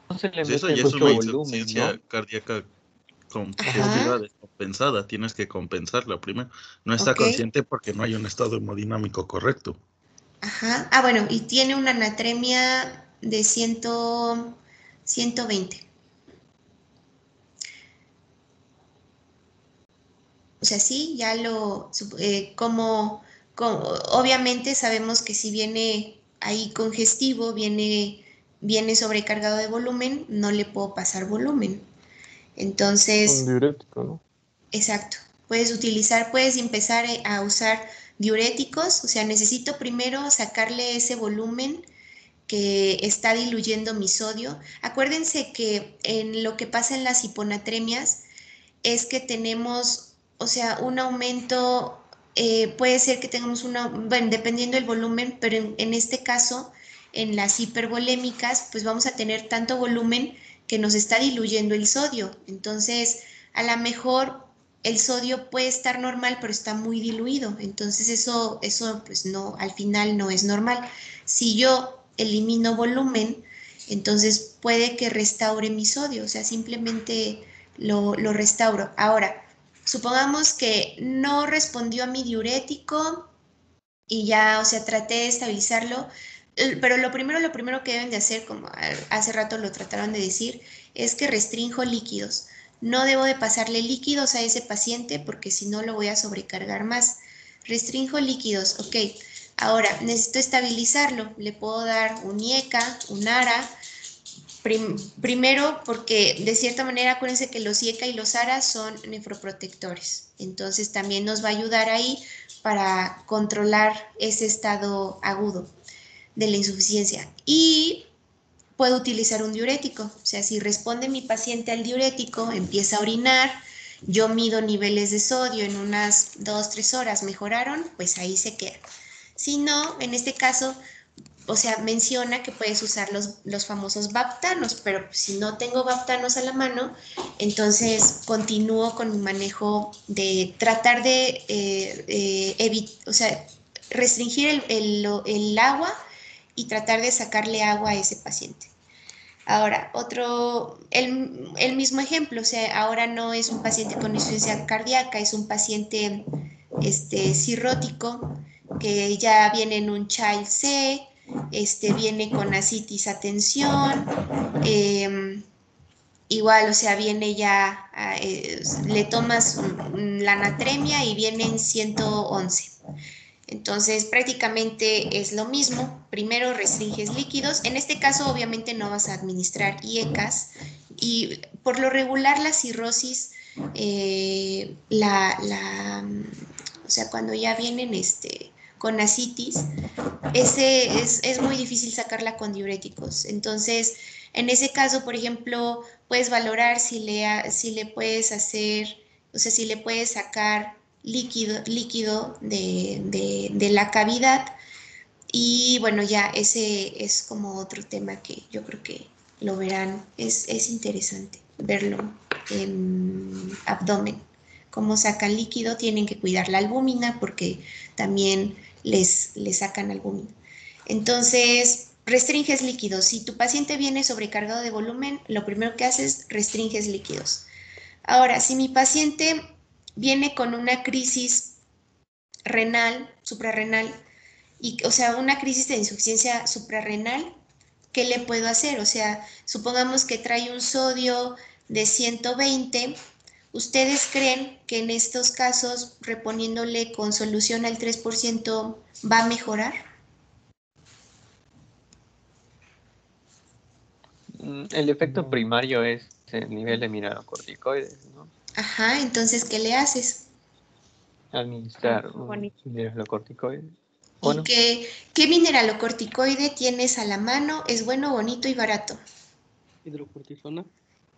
No se le Pues eso mete ya es mucho una volumen, insuficiencia ¿no? cardíaca congestiva Ajá, descompensada. Tienes que compensarla primero. No está ok, consciente porque no hay un estado hemodinámico correcto. ajá. Ah, bueno, y tiene una anatremia de 120. O sea, sí, ya obviamente sabemos que si viene ahí congestivo, viene sobrecargado de volumen, no le puedo pasar volumen. Un Entonces, diurético, ¿no? exacto, puedes empezar a usar diuréticos, o sea, necesito primero sacarle ese volumen que está diluyendo mi sodio. Acuérdense que en lo que pasa en las hiponatremias es que tenemos, o sea, un aumento, puede ser que tengamos bueno, dependiendo del volumen, pero en este caso, en las hipervolémicas, pues vamos a tener tanto volumen que nos está diluyendo el sodio. Entonces, a lo mejor el sodio puede estar normal, pero está muy diluido. Entonces, eso pues no, al final no es normal. Si yo elimino volumen, entonces puede que restaure mi sodio, o sea, simplemente lo restauro. Ahora, supongamos que no respondió a mi diurético y ya, o sea, traté de estabilizarlo, pero lo primero que deben de hacer, como hace rato lo trataron de decir, es que restrinjo líquidos. No debo de pasarle líquidos a ese paciente porque si no lo voy a sobrecargar más. Restrinjo líquidos, ok. Ahora, necesito estabilizarlo. Le puedo dar un IECA, un ARA. Primero, porque de cierta manera, acuérdense que los IECA y los ARA son nefroprotectores. Entonces, también nos va a ayudar ahí para controlar ese estado agudo de la insuficiencia. Y puedo utilizar un diurético. O sea, si responde mi paciente al diurético, empieza a orinar, yo mido niveles de sodio en unas 2-3 horas, mejoraron, pues ahí se queda. Si no, en este caso, o sea, menciona que puedes usar los famosos baptanos, pero si no tengo baptanos a la mano, entonces continúo con mi manejo de tratar de o sea, restringir el agua y tratar de sacarle agua a ese paciente. Ahora, el mismo ejemplo, o sea, ahora no es un paciente con insuficiencia cardíaca, es un paciente cirrótico que ya viene en un Child C, viene con ascitis a tensión, igual, o sea, viene ya, le tomas la anatremia y viene en 111. Entonces, prácticamente es lo mismo. Primero restringes líquidos. En este caso, obviamente, no vas a administrar IECAS. Y por lo regular, la cirrosis, o sea, cuando ya vienen, con ascitis, es muy difícil sacarla con diuréticos. Entonces, en ese caso, por ejemplo, puedes valorar si le puedes hacer, o sea, si le puedes sacar líquido de la cavidad. Y bueno, ya ese es como otro tema que yo creo que lo verán. Es interesante verlo en abdomen. Cómo sacan líquido, tienen que cuidar la albúmina porque también les sacan albúmina. Entonces, restringes líquidos. Si tu paciente viene sobrecargado de volumen, lo primero que haces, restringes líquidos. Ahora, si mi paciente viene con una crisis renal, suprarrenal, o sea, una crisis de insuficiencia suprarrenal, ¿qué le puedo hacer? O sea, supongamos que trae un sodio de 120. ¿Ustedes creen que en estos casos, reponiéndole con solución al 3%, va a mejorar? El efecto primario es el nivel de mineralocorticoides, ¿no? Ajá, entonces, ¿qué le haces? Administrar un mineralocorticoide. Bueno. ¿Y qué mineralocorticoide tienes a la mano? Es bueno, bonito y barato. Hidrocortisona.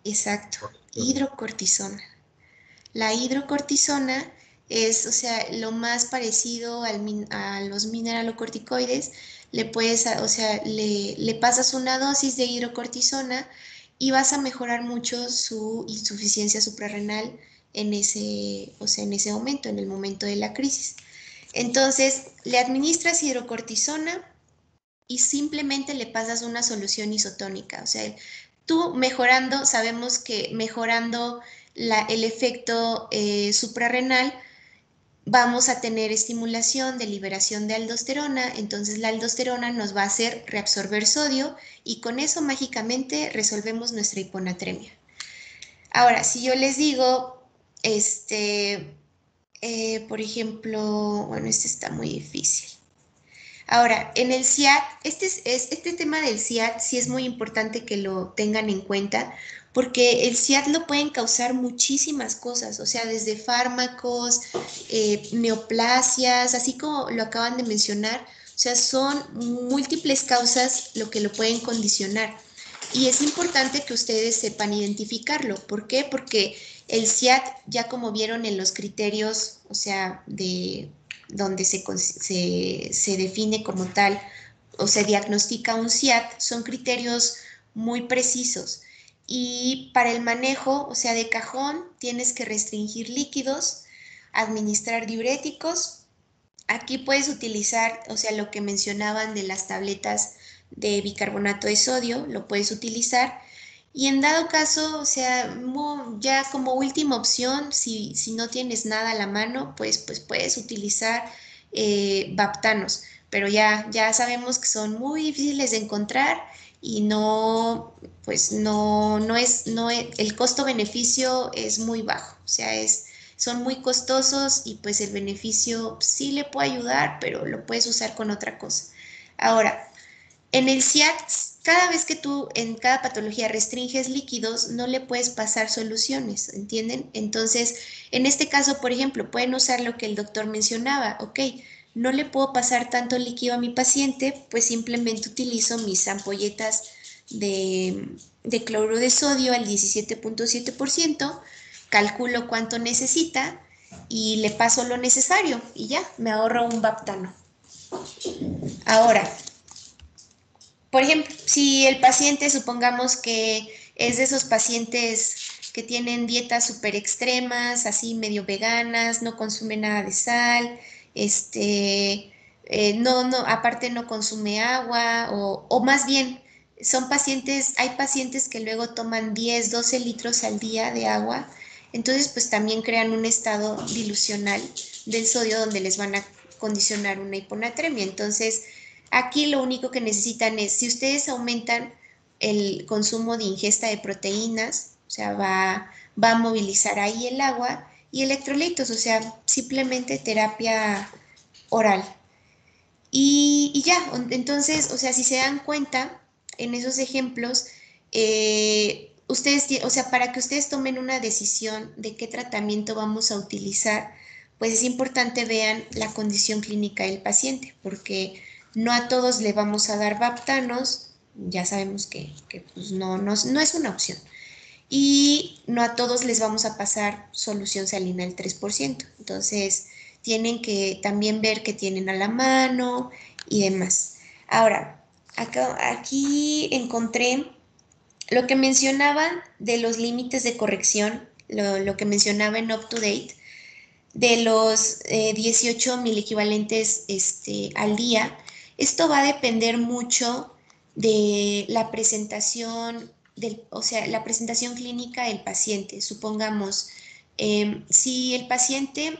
Exacto, hidrocortisona. La hidrocortisona es, o sea, lo más parecido a los mineralocorticoides. Le puedes, o sea, le pasas una dosis de hidrocortisona y vas a mejorar mucho su insuficiencia suprarrenal en ese, o sea, en ese momento, en el momento de la crisis. Entonces, le administras hidrocortisona y simplemente le pasas una solución isotónica. O sea, tú mejorando, sabemos que mejorando el efecto suprarrenal, vamos a tener estimulación de liberación de aldosterona, entonces la aldosterona nos va a hacer reabsorber sodio y con eso mágicamente resolvemos nuestra hiponatremia. Ahora, si yo les digo, por ejemplo, bueno, este está muy difícil. Ahora, en el SIAT, este tema del SIAT sí es muy importante que lo tengan en cuenta, porque el SIAT lo pueden causar muchísimas cosas, o sea, desde fármacos, neoplasias, así como lo acaban de mencionar, o sea, son múltiples causas lo que lo pueden condicionar. Y es importante que ustedes sepan identificarlo. ¿Por qué? Porque el SIAT, ya como vieron en los criterios, o sea, de donde se define como tal o se diagnostica un SIAT, son criterios muy precisos. Y para el manejo, o sea, de cajón, tienes que restringir líquidos, administrar diuréticos. Aquí puedes utilizar, o sea, lo que mencionaban de las tabletas de bicarbonato de sodio, lo puedes utilizar. Y en dado caso, o sea, ya como última opción, si no tienes nada a la mano, pues puedes utilizar baptanos. Pero ya sabemos que son muy difíciles de encontrar y no, pues no es, el costo-beneficio es muy bajo. O sea, son muy costosos y pues el beneficio sí le puede ayudar, pero lo puedes usar con otra cosa. Ahora, en el SIAT, cada vez que tú en cada patología restringes líquidos, no le puedes pasar soluciones, ¿entienden? Entonces, en este caso, por ejemplo, pueden usar lo que el doctor mencionaba, ok, no le puedo pasar tanto líquido a mi paciente, pues simplemente utilizo mis ampolletas de cloruro de sodio al 17.7%, calculo cuánto necesita y le paso lo necesario y ya, me ahorro un baptano. Ahora, por ejemplo, si el paciente, supongamos que es de esos pacientes que tienen dietas súper extremas, así medio veganas, no consume nada de sal, aparte no consume agua, o más bien, hay pacientes que luego toman 10, 12 litros al día de agua, entonces pues también crean un estado dilucional del sodio donde les van a condicionar una hiponatremia. Entonces, aquí lo único que necesitan es, si ustedes aumentan el consumo de ingesta de proteínas, o sea, va a movilizar ahí el agua y electrolitos, o sea, simplemente terapia oral. Y ya, entonces, o sea, si se dan cuenta en esos ejemplos, ustedes, o sea, para que ustedes tomen una decisión de qué tratamiento vamos a utilizar, pues es importante vean la condición clínica del paciente, porque no a todos le vamos a dar baptanos, ya sabemos que pues no es una opción. Y no a todos les vamos a pasar solución salina al 3%. Entonces, tienen que también ver qué tienen a la mano y demás. Ahora, aquí encontré lo que mencionaban de los límites de corrección, lo que mencionaba en UpToDate, de los 18 milequivalentes al día. Esto va a depender mucho de la presentación, la presentación clínica del paciente. Supongamos, si el paciente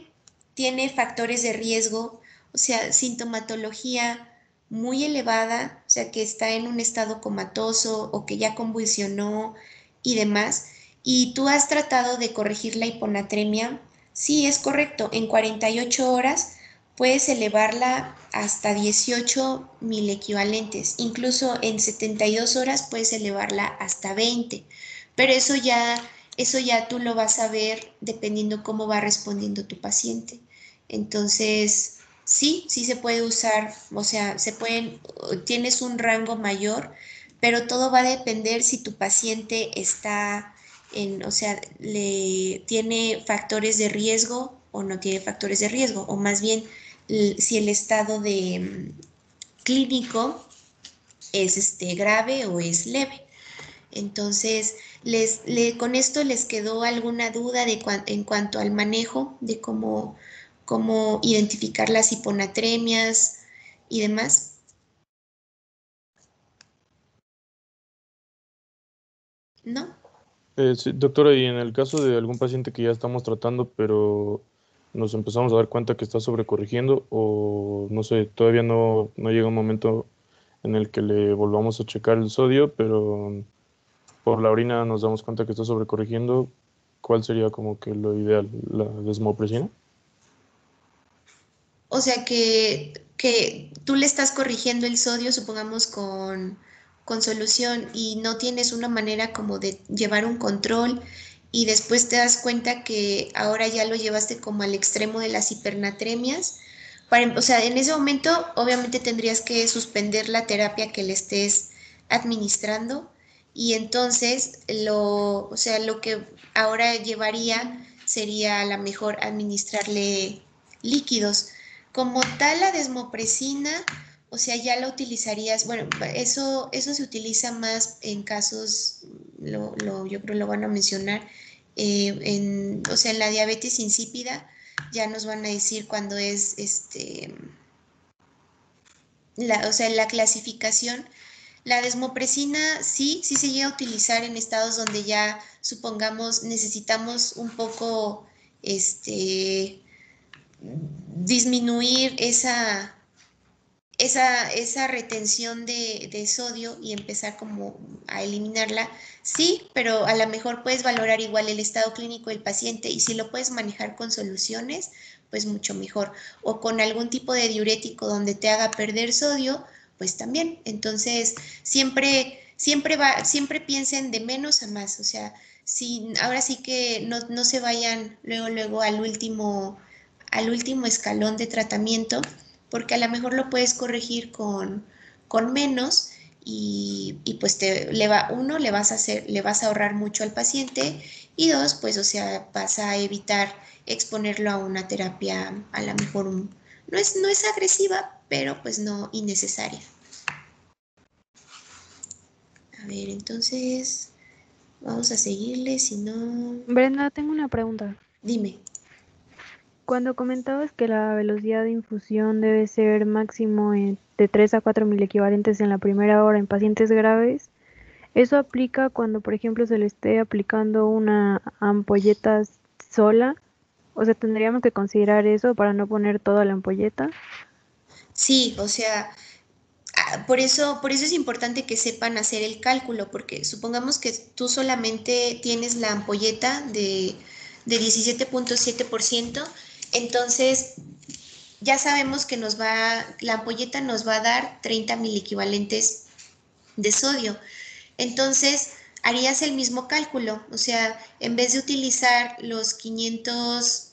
tiene factores de riesgo, o sea, sintomatología muy elevada, o sea, que está en un estado comatoso o que ya convulsionó y demás, y tú has tratado de corregir la hiponatremia, sí, es correcto, en 48 horas puedes elevarla hasta 18 milequivalentes, incluso en 72 horas puedes elevarla hasta 20, pero eso ya tú lo vas a ver dependiendo cómo va respondiendo tu paciente. Entonces, sí se puede usar, o sea, tienes un rango mayor, pero todo va a depender si tu paciente está o sea, tiene factores de riesgo o no tiene factores de riesgo, o más bien si el estado clínico es grave o es leve. Entonces, con esto les quedó alguna duda en cuanto al manejo de cómo identificar las hiponatremias y demás. ¿No? Sí, doctora, y en el caso de algún paciente que ya estamos tratando, pero nos empezamos a dar cuenta que está sobrecorrigiendo, o no sé, todavía no llega un momento en el que le volvamos a checar el sodio, pero por la orina nos damos cuenta que está sobrecorrigiendo, ¿cuál sería como que lo ideal? ¿La desmopresina? O sea que tú le estás corrigiendo el sodio, supongamos con solución, y no tienes una manera como de llevar un control, y después te das cuenta que ahora ya lo llevaste como al extremo de las hipernatremias. O sea, en ese momento obviamente tendrías que suspender la terapia que le estés administrando, y entonces o sea, lo que ahora llevaría sería a lo mejor administrarle líquidos. Como tal, la desmopresina, o sea, ya la utilizarías, bueno, eso se utiliza más en casos, yo creo lo van a mencionar, o sea, en la diabetes insípida, ya nos van a decir cuando es, o sea, la clasificación. La desmopresina sí se llega a utilizar en estados donde ya, supongamos, necesitamos un poco, disminuir esa retención de sodio y empezar como a eliminarla, sí, pero a lo mejor puedes valorar igual el estado clínico del paciente, y si lo puedes manejar con soluciones, pues mucho mejor, o con algún tipo de diurético donde te haga perder sodio, pues también. Entonces, siempre piensen de menos a más, o sea, ahora sí que no se vayan luego al último escalón de tratamiento, porque a lo mejor lo puedes corregir con menos, y pues le vas a ahorrar mucho al paciente, y dos, pues, o sea, vas a evitar exponerlo a una terapia a lo mejor no es agresiva, pero pues no innecesaria. A ver, entonces vamos a seguirle, si no... Brenda, tengo una pregunta. Dime. Cuando comentabas que la velocidad de infusión debe ser máximo de 3 a 4 milequivalentes en la primera hora en pacientes graves, ¿eso aplica cuando, por ejemplo, se le esté aplicando una ampolleta sola? O sea, ¿tendríamos que considerar eso para no poner toda la ampolleta? Sí, o sea, por eso es importante que sepan hacer el cálculo, porque supongamos que tú solamente tienes la ampolleta de 17.7%, entonces ya sabemos que la ampolleta nos va a dar 30 milequivalentes de sodio. Entonces, harías el mismo cálculo, o sea, en vez de utilizar los 500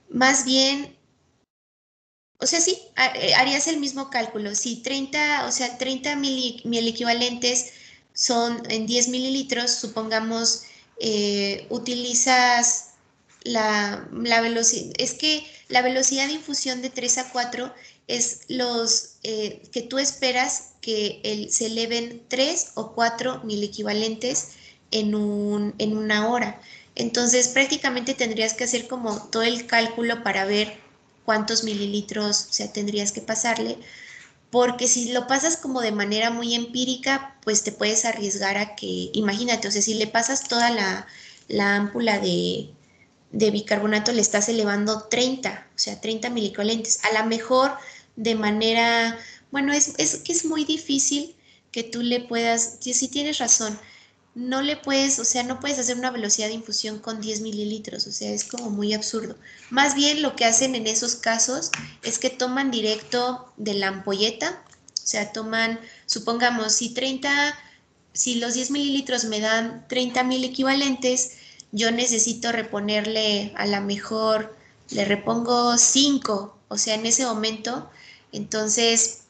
más bien, o sea, sí, harías el mismo cálculo. Si 30, o sea, 30 equivalentes son en 10 mililitros, supongamos, utilizas la velocidad, es que la velocidad de infusión de 3 a 4 es los que tú esperas que se eleven 3 o 4 equivalentes en una hora. Entonces, prácticamente tendrías que hacer como todo el cálculo para ver cuántos mililitros, o sea, tendrías que pasarle, porque si lo pasas como de manera muy empírica, pues te puedes arriesgar a que, imagínate, o sea, si le pasas toda la ámpula de bicarbonato, le estás elevando 30, o sea, 30 milicovalentes. A lo mejor de manera, bueno, es que es muy difícil que tú le puedas, si tienes razón, no le puedes, o sea, no puedes hacer una velocidad de infusión con 10 mililitros, o sea, es como muy absurdo. Más bien lo que hacen en esos casos es que toman directo de la ampolleta, o sea, toman, supongamos, si los 10 mililitros me dan 30,000 equivalentes, yo necesito reponerle, a lo mejor le repongo 5, o sea, en ese momento, entonces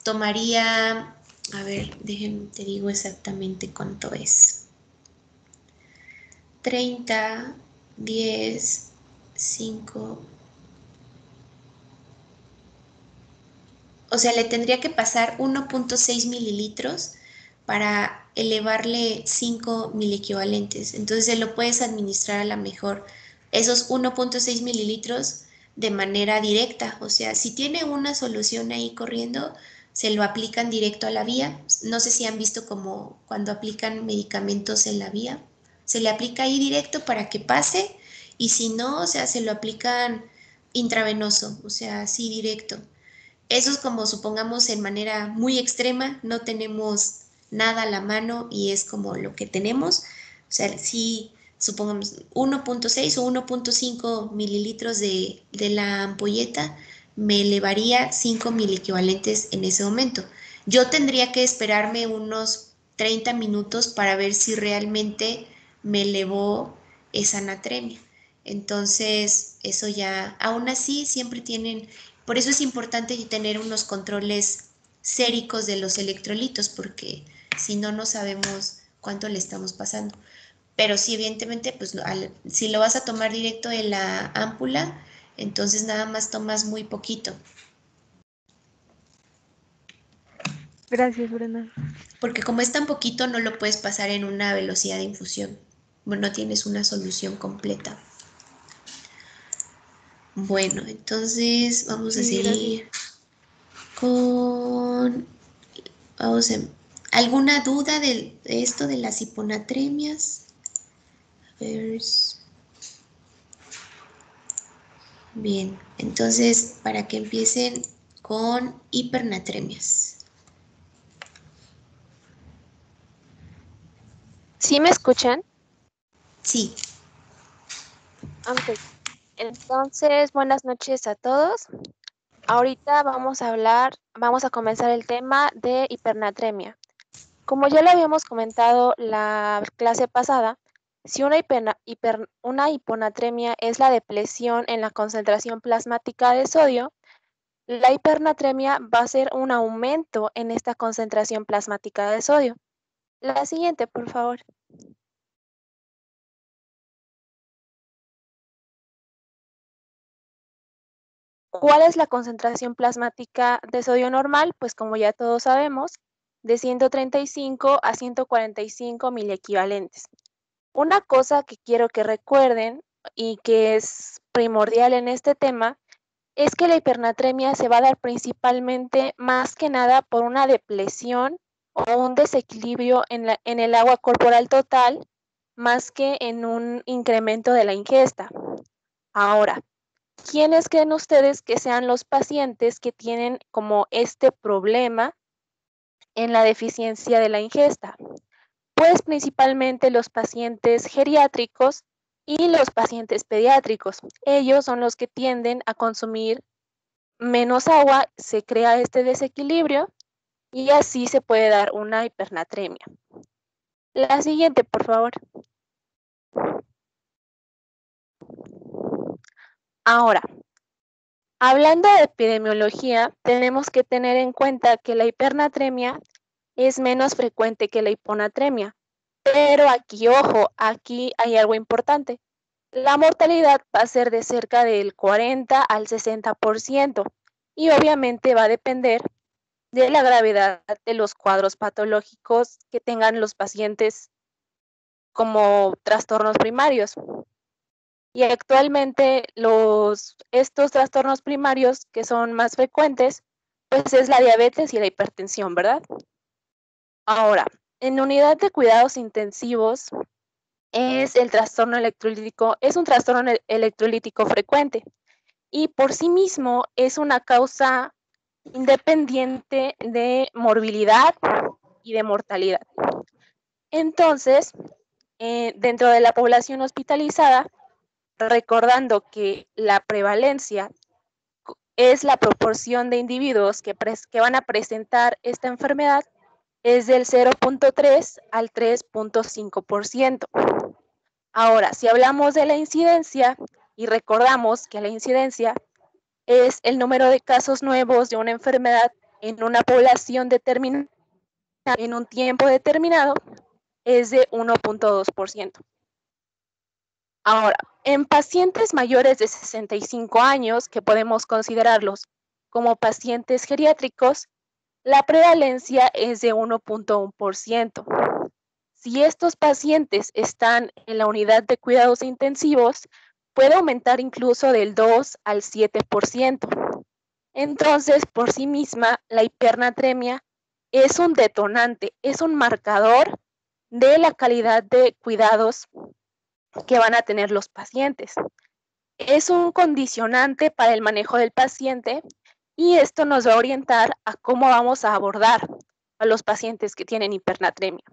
tomaría, a ver, déjenme, te digo exactamente cuánto es. 30, 10, 5. O sea, le tendría que pasar 1.6 mililitros para elevarle 5 equivalentes. Entonces, se lo puedes administrar a la mejor esos 1.6 mililitros de manera directa. O sea, si tiene una solución ahí corriendo, se lo aplican directo a la vía. No sé si han visto como cuando aplican medicamentos en la vía. Se le aplica ahí directo para que pase y si no, o sea, se lo aplican intravenoso, o sea, así directo. Eso es como supongamos en manera muy extrema, no tenemos nada a la mano y es como lo que tenemos. O sea, si supongamos 1.6 o 1.5 mililitros de la ampolleta, me elevaría 5 equivalentes en ese momento. Yo tendría que esperarme unos 30 minutos para ver si realmente me elevó esa natremia. Entonces, eso ya, aún así, siempre tienen, por eso es importante tener unos controles séricos de los electrolitos, porque si no, no sabemos cuánto le estamos pasando. Pero sí, evidentemente, pues si lo vas a tomar directo de la ámpula, entonces nada más tomas muy poquito, Gracias, Brenda. porque como es tan poquito, no lo puedes pasar en una velocidad de infusión. Bueno, no tienes una solución completa. Bueno, entonces vamos a Sí, gracias. seguir con, vamos a, ¿alguna duda de esto de las hiponatremias? A ver, bien, entonces para que empiecen con hipernatremias. ¿Sí me escuchan? Sí, Ok. Entonces, buenas noches a todos. Ahorita vamos a comenzar el tema de hipernatremia. Como ya lo habíamos comentado la clase pasada, si una hiponatremia es la depresión en la concentración plasmática de sodio, la hipernatremia va a ser un aumento en esta concentración plasmática de sodio. La siguiente, por favor. ¿Cuál es la concentración plasmática de sodio normal? Pues como ya todos sabemos, de 135 a 145 miliequivalentes. Una cosa que quiero que recuerden y que es primordial en este tema es que la hipernatremia se va a dar principalmente más que nada por una depresión o un desequilibrio en el agua corporal total más que en un incremento de la ingesta. Ahora, ¿quiénes creen ustedes que sean los pacientes que tienen como este problema en la deficiencia de la ingesta? Pues principalmente los pacientes geriátricos y los pacientes pediátricos. Ellos son los que tienden a consumir menos agua, se crea este desequilibrio y así se puede dar una hipernatremia. La siguiente, por favor. Ahora, hablando de epidemiología, tenemos que tener en cuenta que la hipernatremia es menos frecuente que la hiponatremia. Pero aquí, ojo, aquí hay algo importante. La mortalidad va a ser de cerca del 40 al 60% y obviamente va a depender de la gravedad de los cuadros patológicos que tengan los pacientes como trastornos primarios. Y actualmente estos trastornos primarios que son más frecuentes, pues es la diabetes y la hipertensión, ¿verdad? Ahora, en unidad de cuidados intensivos es el trastorno electrolítico, es un trastorno electrolítico frecuente y por sí mismo es una causa independiente de morbilidad y de mortalidad. Entonces, dentro de la población hospitalizada, recordando que la prevalencia es la proporción de individuos que van a presentar esta enfermedad, es del 0.3 al 3.5%. Ahora, si hablamos de la incidencia, y recordamos que la incidencia es el número de casos nuevos de una enfermedad en una población determinada en un tiempo determinado, es de 1.2%. Ahora, en pacientes mayores de 65 años, que podemos considerarlos como pacientes geriátricos, la prevalencia es de 1.1%. Si estos pacientes están en la unidad de cuidados intensivos, puede aumentar incluso del 2 al 7%. Entonces, por sí misma, la hipernatremia es un detonante, es un marcador de la calidad de cuidados que van a tener los pacientes. Es un condicionante para el manejo del paciente y esto nos va a orientar a cómo vamos a abordar a los pacientes que tienen hipernatremia.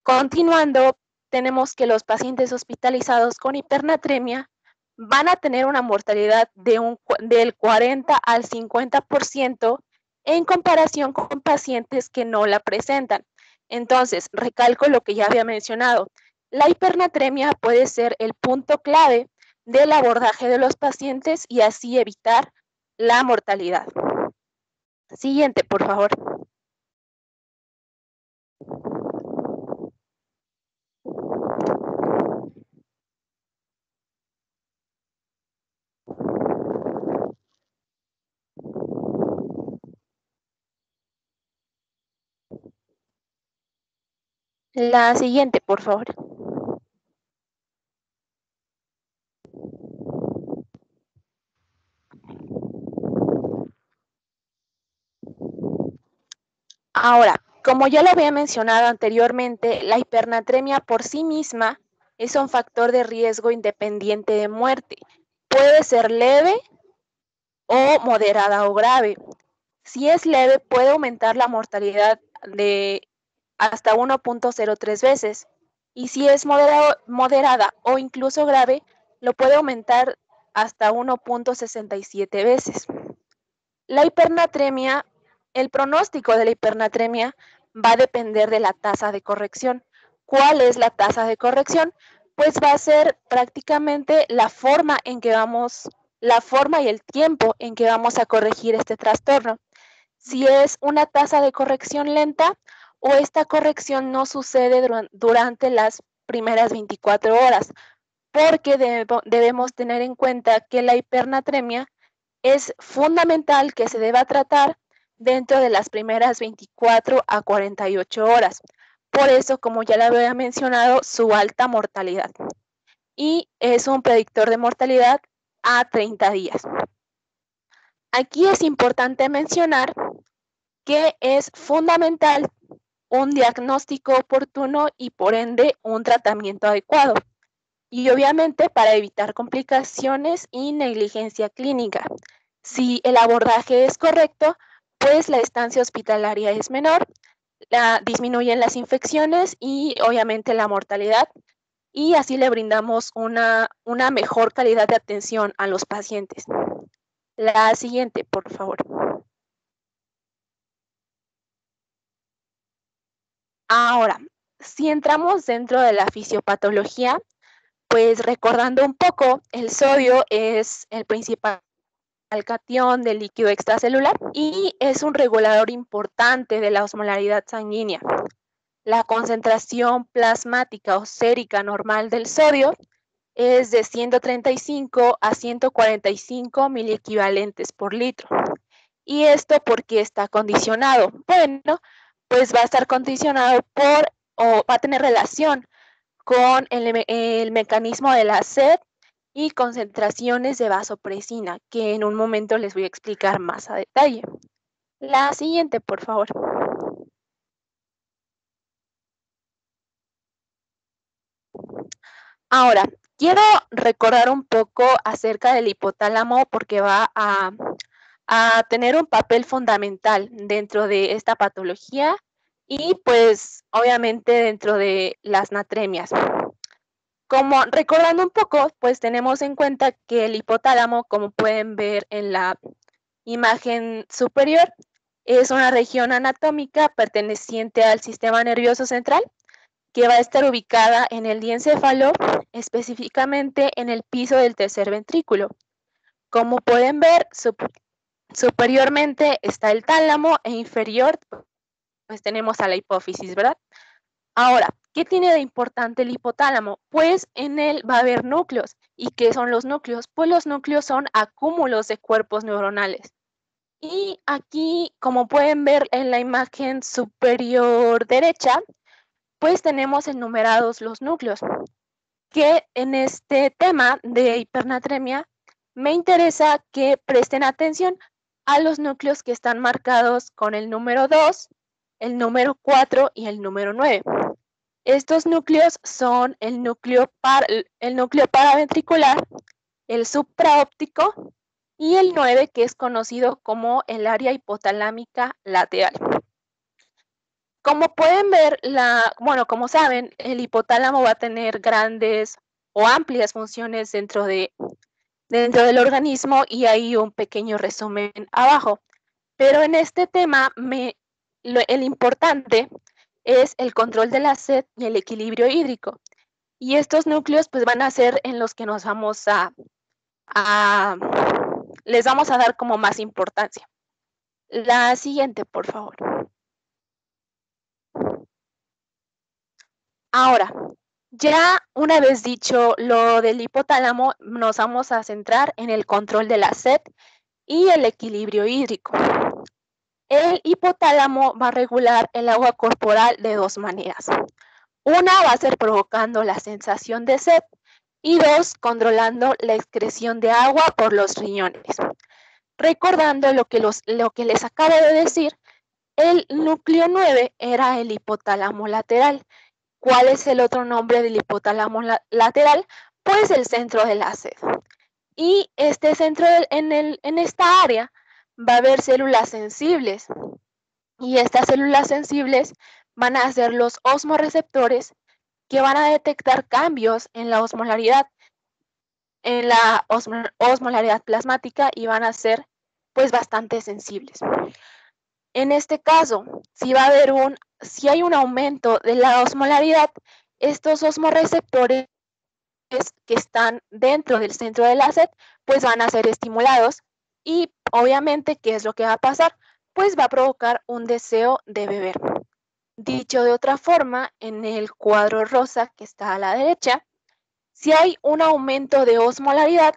Continuando, tenemos que los pacientes hospitalizados con hipernatremia van a tener una mortalidad del 40 al 50% en comparación con pacientes que no la presentan. Entonces, recalco lo que ya había mencionado. La hipernatremia puede ser el punto clave del abordaje de los pacientes y así evitar la mortalidad. Siguiente, por favor. La siguiente, por favor. Ahora, como ya lo había mencionado anteriormente, la hipernatremia por sí misma es un factor de riesgo independiente de muerte. Puede ser leve o moderada o grave. Si es leve, puede aumentar la mortalidad de hasta 1.03 veces. Y si es moderada o incluso grave, lo puede aumentar hasta 1.67 veces. La hipernatremia, el pronóstico de la hipernatremia va a depender de la tasa de corrección. ¿Cuál es la tasa de corrección? Pues va a ser prácticamente la forma y el tiempo en que vamos a corregir este trastorno. Si es una tasa de corrección lenta o esta corrección no sucede durante las primeras 24 horas, porque debemos tener en cuenta que la hipernatremia es fundamental que se deba tratar dentro de las primeras 24 a 48 horas. Por eso, como ya lo había mencionado, su alta mortalidad. Y es un predictor de mortalidad a 30 días. Aquí es importante mencionar que es fundamental un diagnóstico oportuno y por ende un tratamiento adecuado. Y obviamente para evitar complicaciones y negligencia clínica. Si el abordaje es correcto, pues la estancia hospitalaria es menor, disminuyen las infecciones y obviamente la mortalidad y así le brindamos una mejor calidad de atención a los pacientes. La siguiente, por favor. Ahora, si entramos dentro de la fisiopatología, pues recordando un poco, el sodio es el principal catión del líquido extracelular y es un regulador importante de la osmolaridad sanguínea. La concentración plasmática o sérica normal del sodio es de 135 a 145 miliequivalentes por litro. ¿Y esto por qué está condicionado? Bueno, pues va a estar condicionado o va a tener relación con el mecanismo de la sed y concentraciones de vasopresina, que en un momento les voy a explicar más a detalle. La siguiente, por favor. Ahora, quiero recordar un poco acerca del hipotálamo porque va a tener un papel fundamental dentro de esta patología y pues obviamente dentro de las natremias. Como recordando un poco, pues tenemos en cuenta que el hipotálamo, como pueden ver en la imagen superior, es una región anatómica perteneciente al sistema nervioso central que va a estar ubicada en el diencéfalo, específicamente en el piso del tercer ventrículo. Como pueden ver, superiormente está el tálamo e inferior, pues tenemos a la hipófisis, ¿verdad? Ahora, ¿qué tiene de importante el hipotálamo? Pues en él va a haber núcleos. ¿Y qué son los núcleos? Pues los núcleos son acúmulos de cuerpos neuronales. Y aquí, como pueden ver en la imagen superior derecha, pues tenemos enumerados los núcleos, que en este tema de hipernatremia me interesa que presten atención a los núcleos que están marcados con el número 2, el número 4 y el número 9. Estos núcleos son el núcleo paraventricular, el supraóptico y el 9, que es conocido como el área hipotalámica lateral. Como pueden ver, como saben, el hipotálamo va a tener grandes o amplias funciones dentro del organismo y hay un pequeño resumen abajo. Pero en este tema, el importante es el control de la sed y el equilibrio hídrico. Y estos núcleos pues van a ser en los que nos vamos les vamos a dar como más importancia. La siguiente, por favor. Ahora, ya una vez dicho lo del hipotálamo, nos vamos a centrar en el control de la sed y el equilibrio hídrico. El hipotálamo va a regular el agua corporal de dos maneras. Una va a ser provocando la sensación de sed y dos, controlando la excreción de agua por los riñones. Recordando lo que les acabo de decir, el núcleo 9 era el hipotálamo lateral. ¿Cuál es el otro nombre del hipotálamo lateral? Pues el centro de la sed. Y este centro, en esta área, va a haber células sensibles. Y estas células sensibles van a ser los osmorreceptores que van a detectar cambios en la osmolaridad, plasmática y van a ser pues bastante sensibles. En este caso, si hay un aumento de la osmolaridad, estos osmorreceptores que están dentro del centro de la sed, pues van a ser estimulados y obviamente, ¿qué es lo que va a pasar? Pues va a provocar un deseo de beber. Dicho de otra forma, en el cuadro rosa que está a la derecha, si hay un aumento de osmolaridad,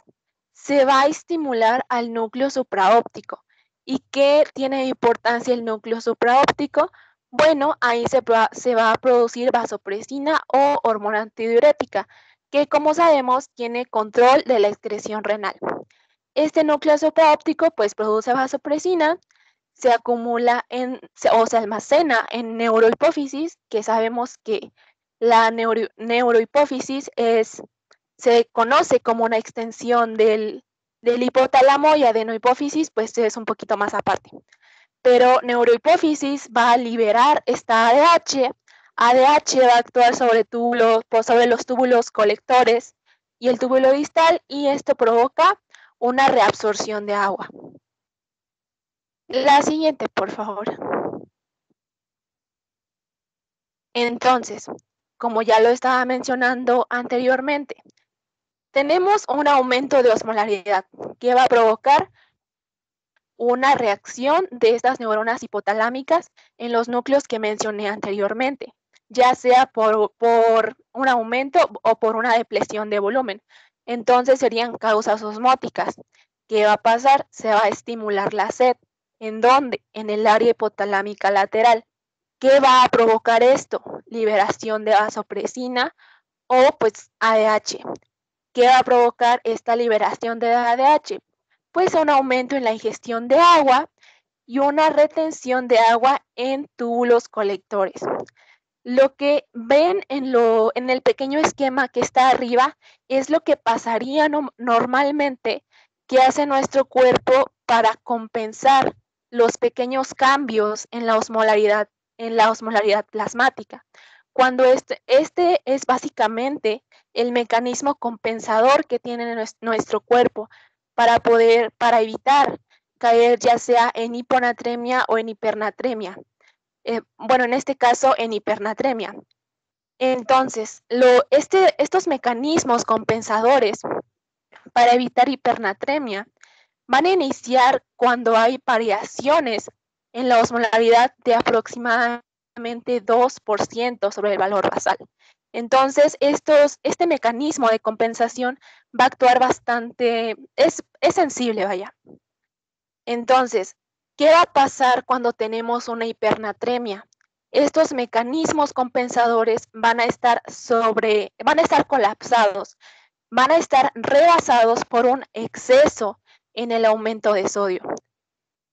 se va a estimular al núcleo supraóptico. ¿Y qué tiene importancia el núcleo supraóptico? Bueno, ahí se va a producir vasopresina o hormona antidiurética, que como sabemos tiene control de la excreción renal. Este núcleo supraóptico pues produce vasopresina, se almacena en neurohipófisis, que sabemos que la neurohipófisis se conoce como una extensión del hipotálamo y adenohipófisis, pues es un poquito más aparte. Pero neurohipófisis va a liberar esta ADH. ADH va a actuar sobre los túbulos colectores y el túbulo distal y esto provoca una reabsorción de agua. La siguiente, por favor. Entonces, como ya lo estaba mencionando anteriormente, tenemos un aumento de osmolaridad que va a provocar una reacción de estas neuronas hipotalámicas en los núcleos que mencioné anteriormente, ya sea por un aumento o por una depresión de volumen. Entonces serían causas osmóticas. ¿Qué va a pasar? Se va a estimular la sed. ¿En dónde? En el área hipotalámica lateral. ¿Qué va a provocar esto? Liberación de vasopresina o pues ADH. ¿Qué va a provocar esta liberación de ADH? Pues un aumento en la ingestión de agua y una retención de agua en túbulos colectores. Lo que ven en el pequeño esquema que está arriba es lo que pasaría normalmente que hace nuestro cuerpo para compensar los pequeños cambios en la osmolaridad plasmática. Cuando este es básicamente el mecanismo compensador que tiene nuestro cuerpo para evitar caer ya sea en hiponatremia o en hipernatremia. Bueno, en este caso en hipernatremia. Entonces, estos mecanismos compensadores para evitar hipernatremia van a iniciar cuando hay variaciones en la osmolaridad de aproximadamente 2% sobre el valor basal. Entonces, este mecanismo de compensación va a actuar bastante, es sensible, vaya. Entonces, ¿qué va a pasar cuando tenemos una hipernatremia? Estos mecanismos compensadores van a estar colapsados, van a estar rebasados por un exceso en el aumento de sodio.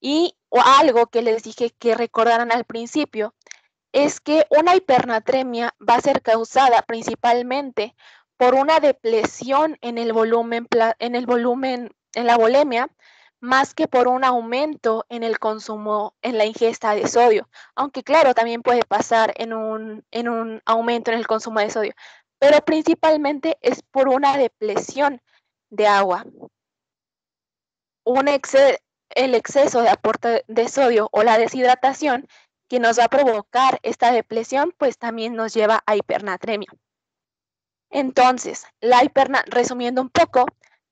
Y algo que les dije que recordaran al principio es que una hipernatremia va a ser causada principalmente por una depresión en el volumen, en la volemia, más que por un aumento en el consumo, en la ingesta de sodio. Aunque claro, también puede pasar en un aumento en el consumo de sodio, pero principalmente es por una depresión de agua. El exceso de aporte de sodio o la deshidratación que nos va a provocar esta depresión, pues también nos lleva a hipernatremia. Entonces, resumiendo un poco,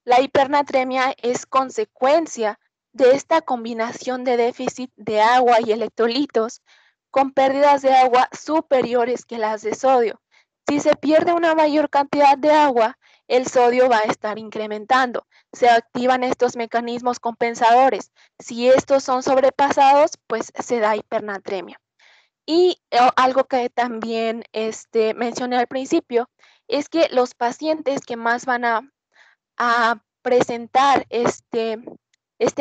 la hipernatremia es consecuencia de esta combinación de déficit de agua y electrolitos con pérdidas de agua superiores que las de sodio. Si se pierde una mayor cantidad de agua, el sodio va a estar incrementando. Se activan estos mecanismos compensadores. Si estos son sobrepasados, pues se da hipernatremia. Y algo que también mencioné al principio es que los pacientes que más van a presentar este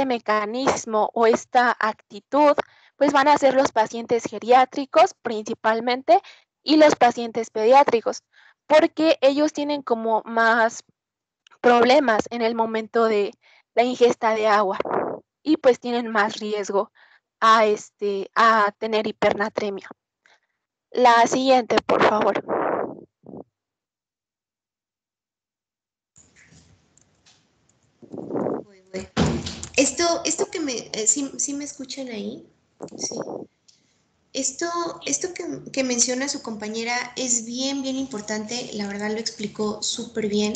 mecanismo o esta actitud, pues van a ser los pacientes geriátricos principalmente y los pacientes pediátricos, porque ellos tienen como más problemas en el momento de la ingesta de agua y pues tienen más riesgo a tener hipernatremia. La siguiente, por favor. Esto que ¿sí me escuchan ahí? Sí. Esto que menciona su compañera es bien importante, la verdad lo explicó súper bien.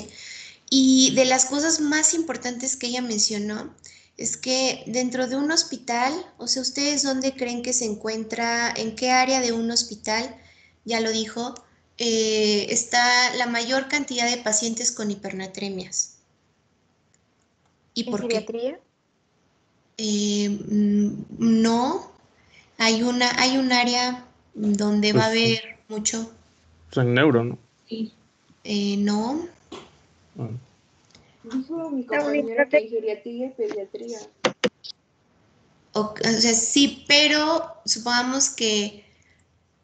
Y de las cosas más importantes que ella mencionó es que dentro de un hospital, o sea, ¿ustedes dónde creen que se encuentra, en qué área de un hospital, ya lo dijo, está la mayor cantidad de pacientes con hipernatremias? ¿Y por qué? ¿Geriatría? No, hay un área donde va a Pues, haber mucho. pues en neuro, ¿no? Sí. No. Ah. Dijo mi compañera que geriatría y pediatría. O sea, sí, pero supongamos que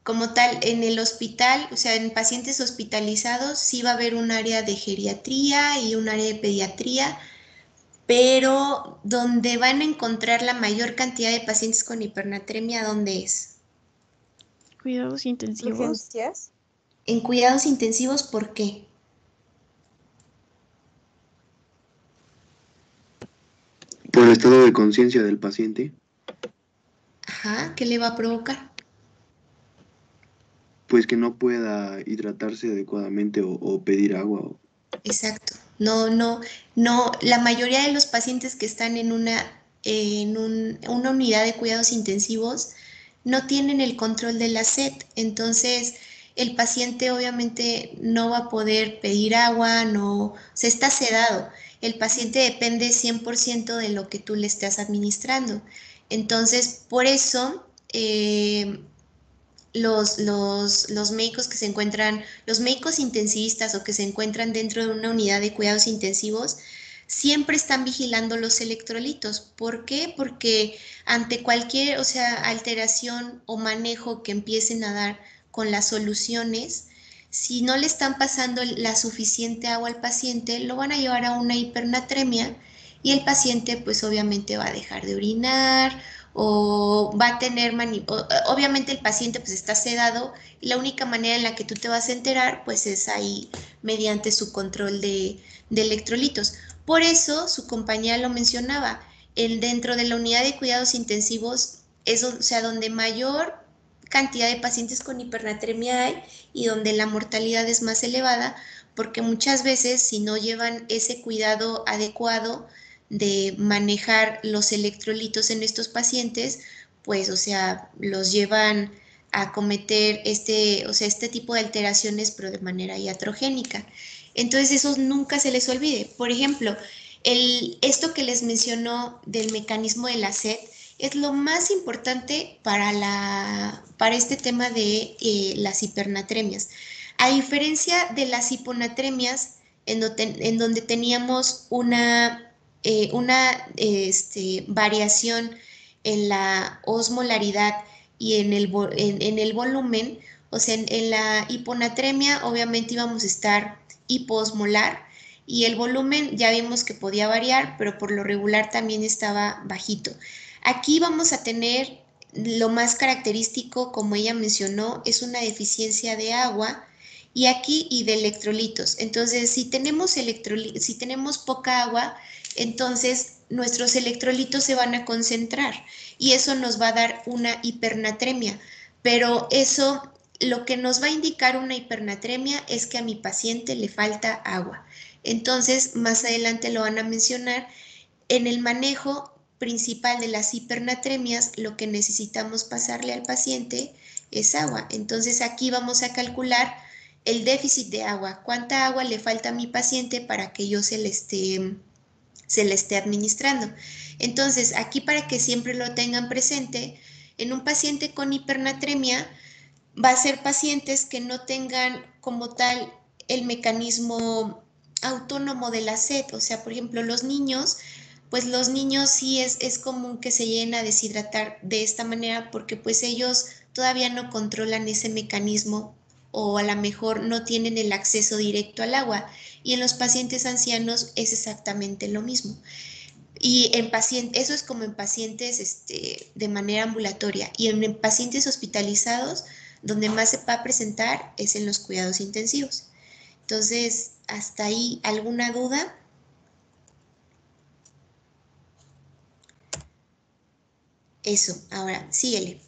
como tal en el hospital, o sea, en pacientes hospitalizados sí va a haber un área de geriatría y un área de pediatría, pero donde van a encontrar la mayor cantidad de pacientes con hipernatremia, ¿dónde es? Cuidados intensivos. ¿Urgencias? En cuidados intensivos, ¿por qué? Por el estado de conciencia del paciente. Ajá, ¿qué le va a provocar? Pues que no pueda hidratarse adecuadamente o pedir agua. Exacto. No, la mayoría de los pacientes que están en una unidad de cuidados intensivos no tienen el control de la sed, entonces el paciente obviamente no va a poder pedir agua, no, se está sedado. El paciente depende 100% de lo que tú le estás administrando. Entonces, por eso los médicos que se encuentran, los médicos intensivistas o que se encuentran dentro de una unidad de cuidados intensivos, siempre están vigilando los electrolitos. ¿Por qué? Porque ante cualquier, o sea, alteración o manejo que empiecen a dar con las soluciones, si no le están pasando la suficiente agua al paciente, lo van a llevar a una hipernatremia y el paciente pues obviamente va a dejar de orinar o va a tener, obviamente el paciente pues está sedado y la única manera en la que tú te vas a enterar pues es ahí mediante su control de electrolitos. Por eso su compañía lo mencionaba, dentro de la unidad de cuidados intensivos es, o sea, donde mayor cantidad de pacientes con hipernatremia hay y donde la mortalidad es más elevada, porque muchas veces si no llevan ese cuidado adecuado de manejar los electrolitos en estos pacientes, pues, o sea, los llevan a cometer o sea, este tipo de alteraciones, pero de manera iatrogénica. Entonces, eso nunca se les olvide. Por ejemplo, esto que les mencionó del mecanismo de la sed es lo más importante para este tema de las hipernatremias. A diferencia de las hiponatremias, en donde teníamos una variación en la osmolaridad y en el volumen, o sea, en la hiponatremia obviamente íbamos a estar hiposmolar y el volumen ya vimos que podía variar, pero por lo regular también estaba bajito. Aquí vamos a tener lo más característico, como ella mencionó, es una deficiencia de agua y de electrolitos. Entonces, si tenemos poca agua, entonces nuestros electrolitos se van a concentrar y eso nos va a dar una hipernatremia. Pero eso, lo que nos va a indicar una hipernatremia es que a mi paciente le falta agua. Entonces, más adelante lo van a mencionar, en el manejo principal de las hipernatremias, lo que necesitamos pasarle al paciente es agua. Entonces, aquí vamos a calcular el déficit de agua, cuánta agua le falta a mi paciente para que yo se le esté administrando. Entonces, aquí para que siempre lo tengan presente, en un paciente con hipernatremia va a ser pacientes que no tengan como tal el mecanismo autónomo de la sed. O sea, por ejemplo, los niños, pues los niños sí es común que se lleguen a deshidratar de esta manera porque pues ellos todavía no controlan ese mecanismo o a lo mejor no tienen el acceso directo al agua. Y en los pacientes ancianos es exactamente lo mismo. Y eso es como en pacientes de manera ambulatoria. Y en pacientes hospitalizados, donde más se va a presentar es en los cuidados intensivos. Entonces, hasta ahí, ¿alguna duda? Eso, ahora, síguele.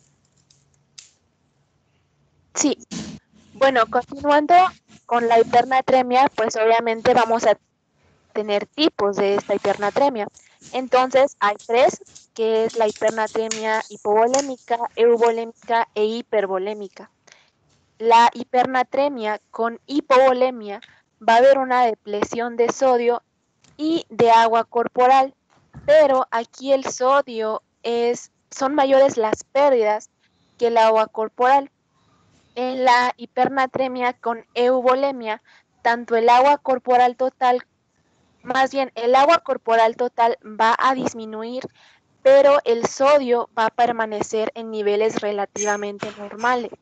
Sí, bueno, continuando con la hipernatremia, pues obviamente vamos a tener tipos de esta hipernatremia. Entonces, hay tres, que es la hipernatremia hipovolémica, euvolémica e hipervolémica. La hipernatremia con hipovolemia va a haber una depresión de sodio y de agua corporal, pero aquí el sodio son mayores las pérdidas que el agua corporal. En la hipernatremia con euvolemia, tanto el agua corporal total, más bien el agua corporal total va a disminuir, pero el sodio va a permanecer en niveles relativamente normales.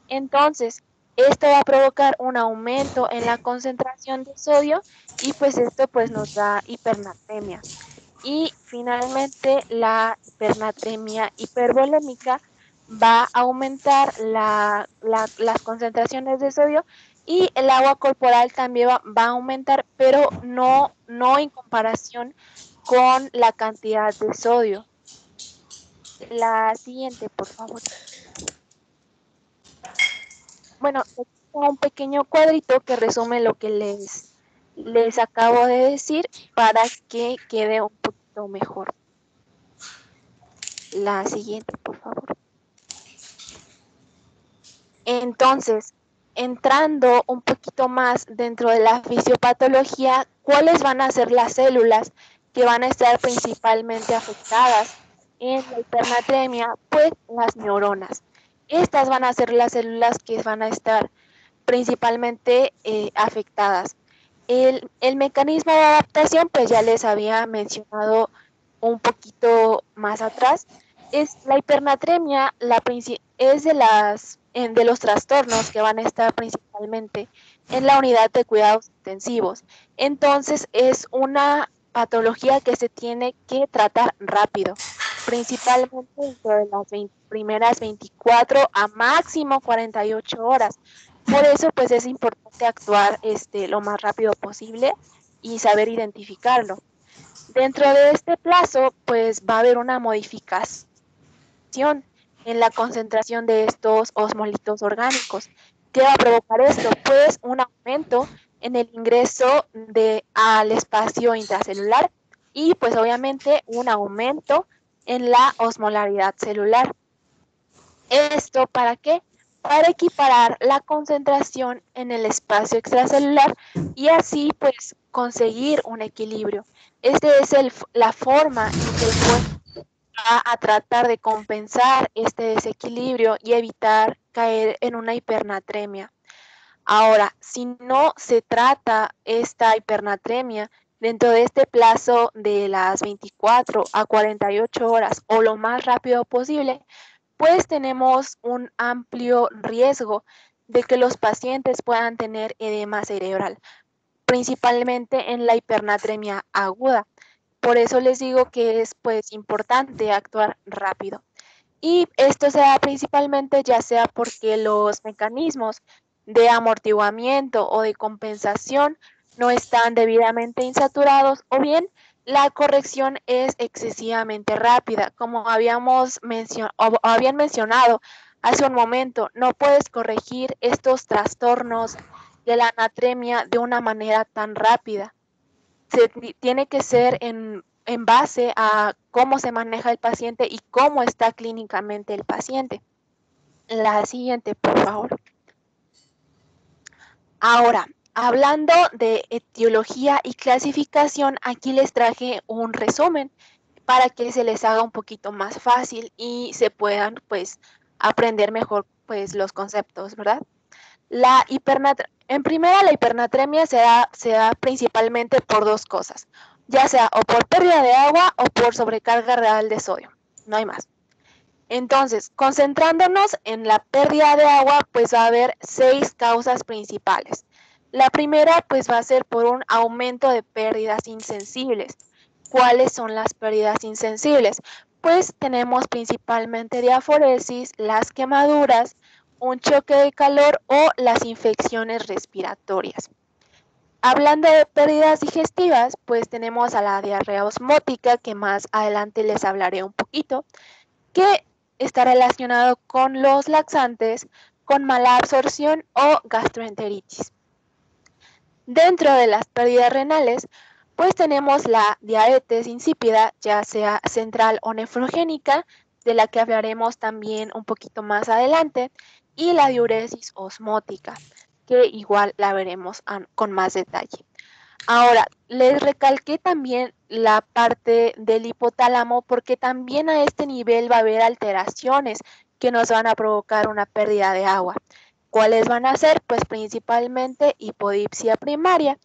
Entonces, esto va a provocar un aumento en la concentración de sodio y pues esto pues nos da hipernatremia. Y finalmente la hipernatremia hipervolémica va a aumentar las concentraciones de sodio y el agua corporal también va a aumentar, pero no en comparación con la cantidad de sodio. La siguiente, por favor. Bueno, un pequeño cuadrito que resume lo que les acabo de decir para que quede un poquito mejor. La siguiente, por favor. Entonces, entrando un poquito más dentro de la fisiopatología, ¿cuáles van a ser las células que van a estar principalmente afectadas en la hipernatremia? Pues las neuronas. Estas van a ser las células que van a estar principalmente afectadas. El mecanismo de adaptación, pues ya les había mencionado un poquito más atrás, es la hipernatremia, es de los trastornos que van a estar principalmente en la unidad de cuidados intensivos. Entonces es una patología que se tiene que tratar rápido, principalmente dentro de las primeras 24 a máximo 48 horas. Por eso, pues es importante actuar lo más rápido posible y saber identificarlo. Dentro de este plazo, pues va a haber una modificación en la concentración de estos osmolitos orgánicos. ¿Qué va a provocar esto? Pues un aumento en el ingreso al espacio intracelular y pues obviamente un aumento en la osmolaridad celular. ¿Esto para qué? Para equiparar la concentración en el espacio extracelular y así pues conseguir un equilibrio. Esta es la forma en que el cuerpo va a tratar de compensar este desequilibrio y evitar caer en una hipernatremia. Ahora, si no se trata esta hipernatremia dentro de este plazo de las 24 a 48 horas o lo más rápido posible, pues tenemos un amplio riesgo de que los pacientes puedan tener edema cerebral, principalmente en la hipernatremia aguda. Por eso les digo que es pues importante actuar rápido. Y esto se da principalmente ya sea porque los mecanismos de amortiguamiento o de compensación no están debidamente insaturados o bien la corrección es excesivamente rápida. Como habían mencionado hace un momento, no puedes corregir estos trastornos de la anatremia de una manera tan rápida. Tiene que ser en base a cómo se maneja el paciente y cómo está clínicamente el paciente. La siguiente, por favor. Ahora, hablando de etiología y clasificación, aquí les traje un resumen para que se les haga un poquito más fácil y se puedan, pues, aprender mejor, pues, los conceptos, ¿verdad? En primera, la hipernatremia se da principalmente por dos cosas, ya sea o por pérdida de agua o por sobrecarga real de sodio, no hay más. Entonces, concentrándonos en la pérdida de agua, pues va a haber 6 causas principales. La primera, pues va a ser por un aumento de pérdidas insensibles. ¿Cuáles son las pérdidas insensibles? Pues tenemos principalmente diaforesis, las quemaduras, un choque de calor o las infecciones respiratorias. Hablando de pérdidas digestivas, pues tenemos a la diarrea osmótica, que más adelante les hablaré un poquito, que está relacionado con los laxantes, con mala absorción o gastroenteritis. Dentro de las pérdidas renales, pues tenemos la diabetes insípida, ya sea central o nefrogénica, de la que hablaremos también un poquito más adelante, y la diuresis osmótica, que igual la veremos con más detalle. Ahora, les recalqué también la parte del hipotálamo porque también a este nivel va a haber alteraciones que nos van a provocar una pérdida de agua. ¿Cuáles van a ser? Pues principalmente hipodipsia primaria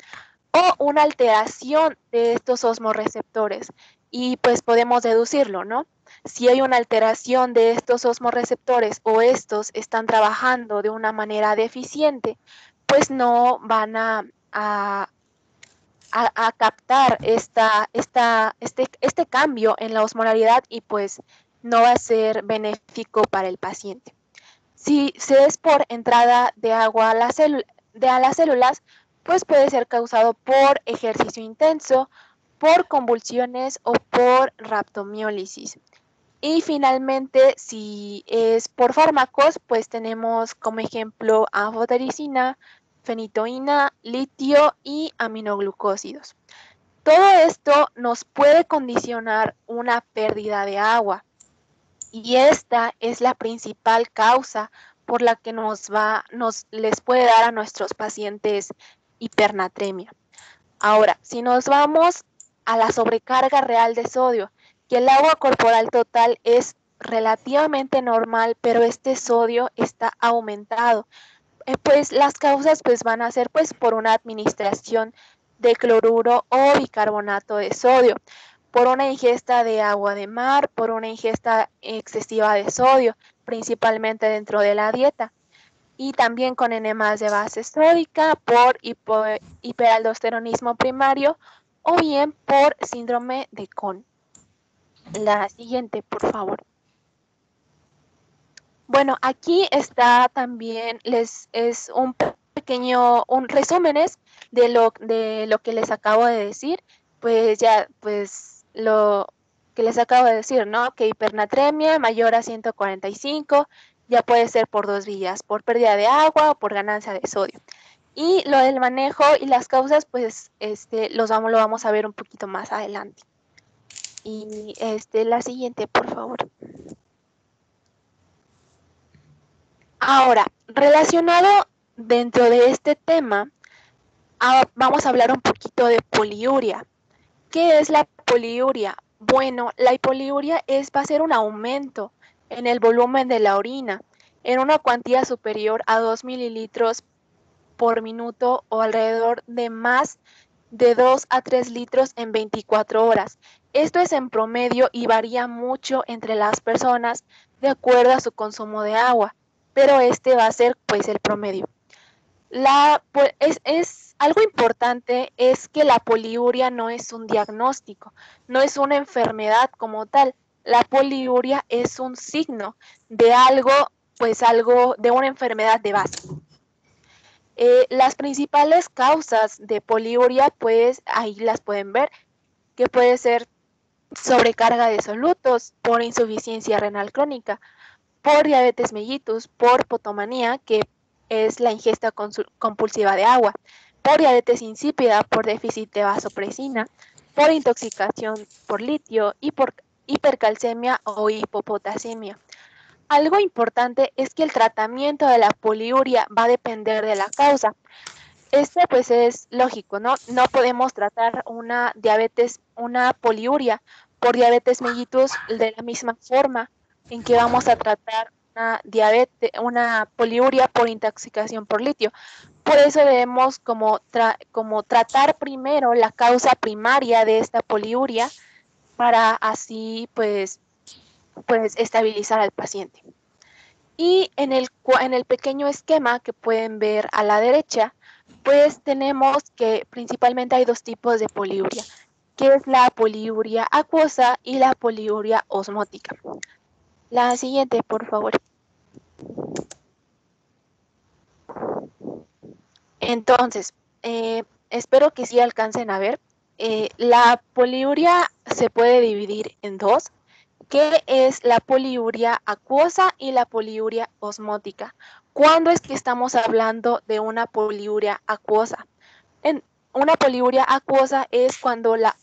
o una alteración de estos osmorreceptores. Y pues podemos deducirlo, ¿no? Si hay una alteración de estos osmorreceptores o estos están trabajando de una manera deficiente, pues no van a captar este cambio en la osmolaridad y pues no va a ser benéfico para el paciente. Si es por entrada de agua a las células, pues puede ser causado por ejercicio intenso, por convulsiones o por raptomiólisis. Y finalmente, si es por fármacos, pues tenemos como ejemplo anfotericina, fenitoína, litio y aminoglucósidos. Todo esto nos puede condicionar una pérdida de agua y esta es la principal causa por la que les puede dar a nuestros pacientes hipernatremia. Ahora, si nos vamos a la sobrecarga real de sodio, que el agua corporal total es relativamente normal, pero este sodio está aumentado, pues las causas pues van a ser pues por una administración de cloruro o bicarbonato de sodio, por una ingesta de agua de mar, por una ingesta excesiva de sodio, principalmente dentro de la dieta, y también con enemas de base sódica, por hiperaldosteronismo primario o bien por síndrome de Cohn. La siguiente, por favor. Bueno, aquí está también, es un pequeño, resúmenes de lo que les acabo de decir, pues ya, pues lo que les acabo de decir, ¿no? Que hipernatremia mayor a 145, ya puede ser por dos vías, por pérdida de agua o por ganancia de sodio. Y lo del manejo y las causas, pues lo vamos a ver un poquito más adelante. Y la siguiente, por favor. Ahora, relacionado dentro de este tema, vamos a hablar un poquito de poliuria. ¿Qué es la poliuria? Bueno, la poliuria va a ser un aumento en el volumen de la orina en una cuantía superior a 2 mililitros por minuto o alrededor de más de 2 a 3 litros en 24 horas. Esto es en promedio y varía mucho entre las personas de acuerdo a su consumo de agua, pero va a ser pues el promedio. Algo importante es que la poliuria no es un diagnóstico, no es una enfermedad como tal. La poliuria es un signo de algo de una enfermedad de base. Las principales causas de poliuria, pues ahí las pueden ver, que puede ser sobrecarga de solutos, por insuficiencia renal crónica, por diabetes mellitus, por potomanía, que es la ingesta compulsiva de agua, por diabetes insípida, por déficit de vasopresina, por intoxicación por litio y por hipercalcemia o hipopotasemia. Algo importante es que el tratamiento de la poliuria va a depender de la causa. Pues es lógico, ¿no? No podemos tratar una poliuria por diabetes mellitus de la misma forma en que vamos a tratar una poliuria por intoxicación por litio. Por eso debemos como tratar primero la causa primaria de esta poliuria para así pues estabilizar al paciente. Y en el pequeño esquema que pueden ver a la derecha, pues tenemos que principalmente hay dos tipos de poliuria, que es la poliuria acuosa y la poliuria osmótica. La siguiente, por favor. Entonces, espero que sí alcancen a ver. La poliuria se puede dividir en dos, que es la poliuria acuosa y la poliuria osmótica. ¿Cuándo es que estamos hablando de una poliuria acuosa? Una poliuria acuosa es cuando la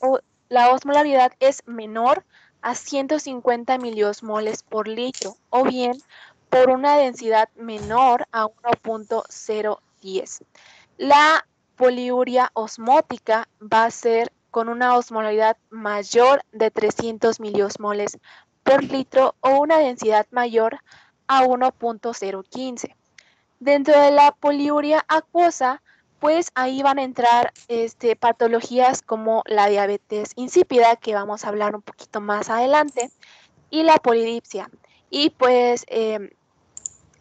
osmolaridad es menor a 150 miliosmoles por litro o bien por una densidad menor a 1.010. La poliuria osmótica va a ser con una osmolaridad mayor de 300 miliosmoles por litro o una densidad mayor a 1.015. Dentro de la poliuria acuosa, pues ahí van a entrar patologías como la diabetes insípida, que vamos a hablar un poquito más adelante, y la polidipsia. Y pues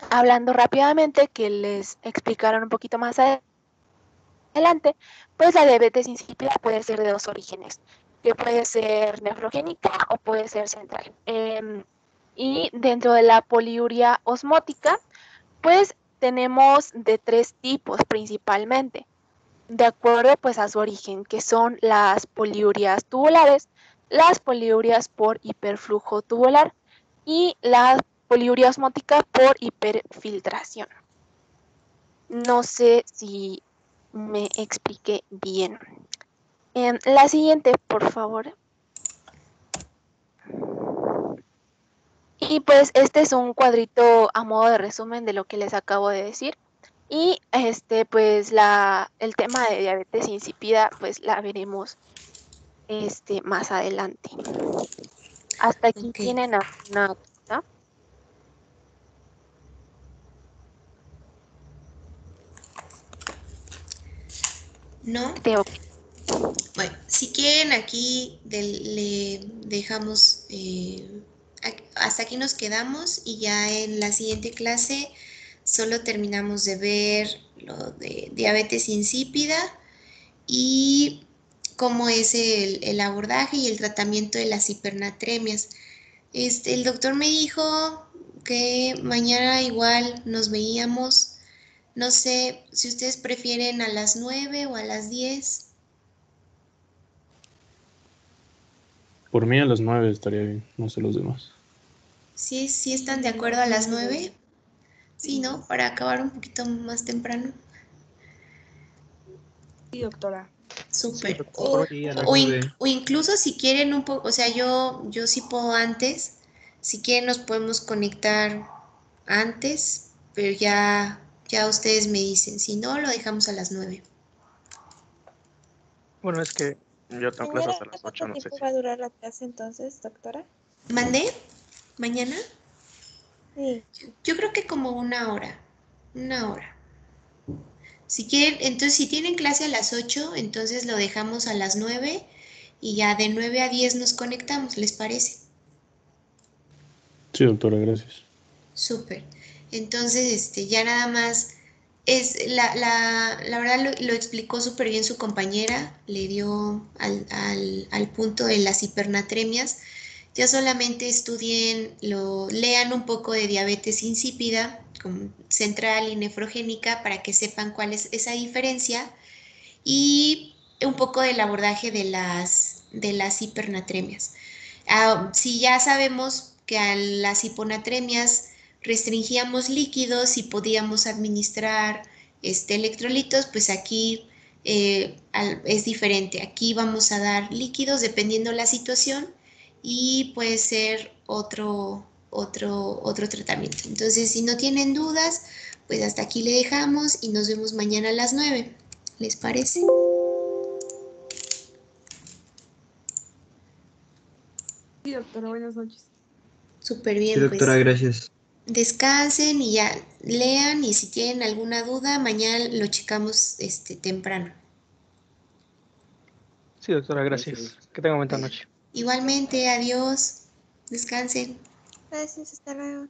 hablando rápidamente, que les explicaron un poquito más adelante, pues la diabetes insípida puede ser de dos orígenes, que puede ser nefrogénica o puede ser central. Y dentro de la poliuria osmótica, pues tenemos de tres tipos principalmente, de acuerdo pues a su origen, que son las poliurias tubulares, las poliurias por hiperflujo tubular y la poliuria osmótica por hiperfiltración. No sé si me expliqué bien. La siguiente, por favor. Y pues este es un cuadrito a modo de resumen de lo que les acabo de decir. Y pues el tema de diabetes insípida, pues la veremos más adelante. Hasta aquí tienen alguna duda. ¿No? Creo que Bueno, si quieren aquí le dejamos, hasta aquí nos quedamos y ya en la siguiente clase solo terminamos de ver lo de diabetes insípida y cómo es el abordaje y el tratamiento de las hipernatremias. El doctor me dijo que mañana igual nos veíamos. No sé si ustedes prefieren a las 9 o a las 10. Por mí a las 9 estaría bien, no sé los demás. ¿Sí están de acuerdo a las 9? Sí, ¿no? Para acabar un poquito más temprano. Sí, doctora. Súper. Sí, a las 9. O incluso si quieren un poco, o sea, yo sí puedo antes. Si quieren nos podemos conectar antes, pero ya ustedes me dicen. Si no, lo dejamos a las 9. Bueno, es que yo tengo clases a las 8, no sé si. ¿Va a durar la clase entonces, doctora? ¿Mandé? ¿Mañana? Sí. Yo creo que como 1 hora. 1 hora. Si quieren, entonces si tienen clase a las 8, entonces lo dejamos a las 9 y ya de 9 a 10 nos conectamos, ¿les parece? Sí, doctora, gracias. Súper. Entonces, ya nada más es la verdad lo explicó súper bien su compañera, le dio al punto de las hipernatremias. Ya solamente lean un poco de diabetes insípida, central y nefrogénica, para que sepan cuál es esa diferencia y un poco del abordaje de las hipernatremias. Si ya sabemos que a las hiponatremias restringíamos líquidos y podíamos administrar electrolitos, pues aquí es diferente. Aquí vamos a dar líquidos dependiendo la situación y puede ser otro tratamiento. Entonces, si no tienen dudas, pues hasta aquí le dejamos y nos vemos mañana a las 9. ¿Les parece? Sí, doctora, buenas noches. Súper Sí, bien, doctora, pues gracias. descansen y ya lean y si tienen alguna duda, mañana lo checamos temprano. Sí, doctora, gracias. Que tenga buena noche. Igualmente, adiós, descansen. Gracias, hasta luego.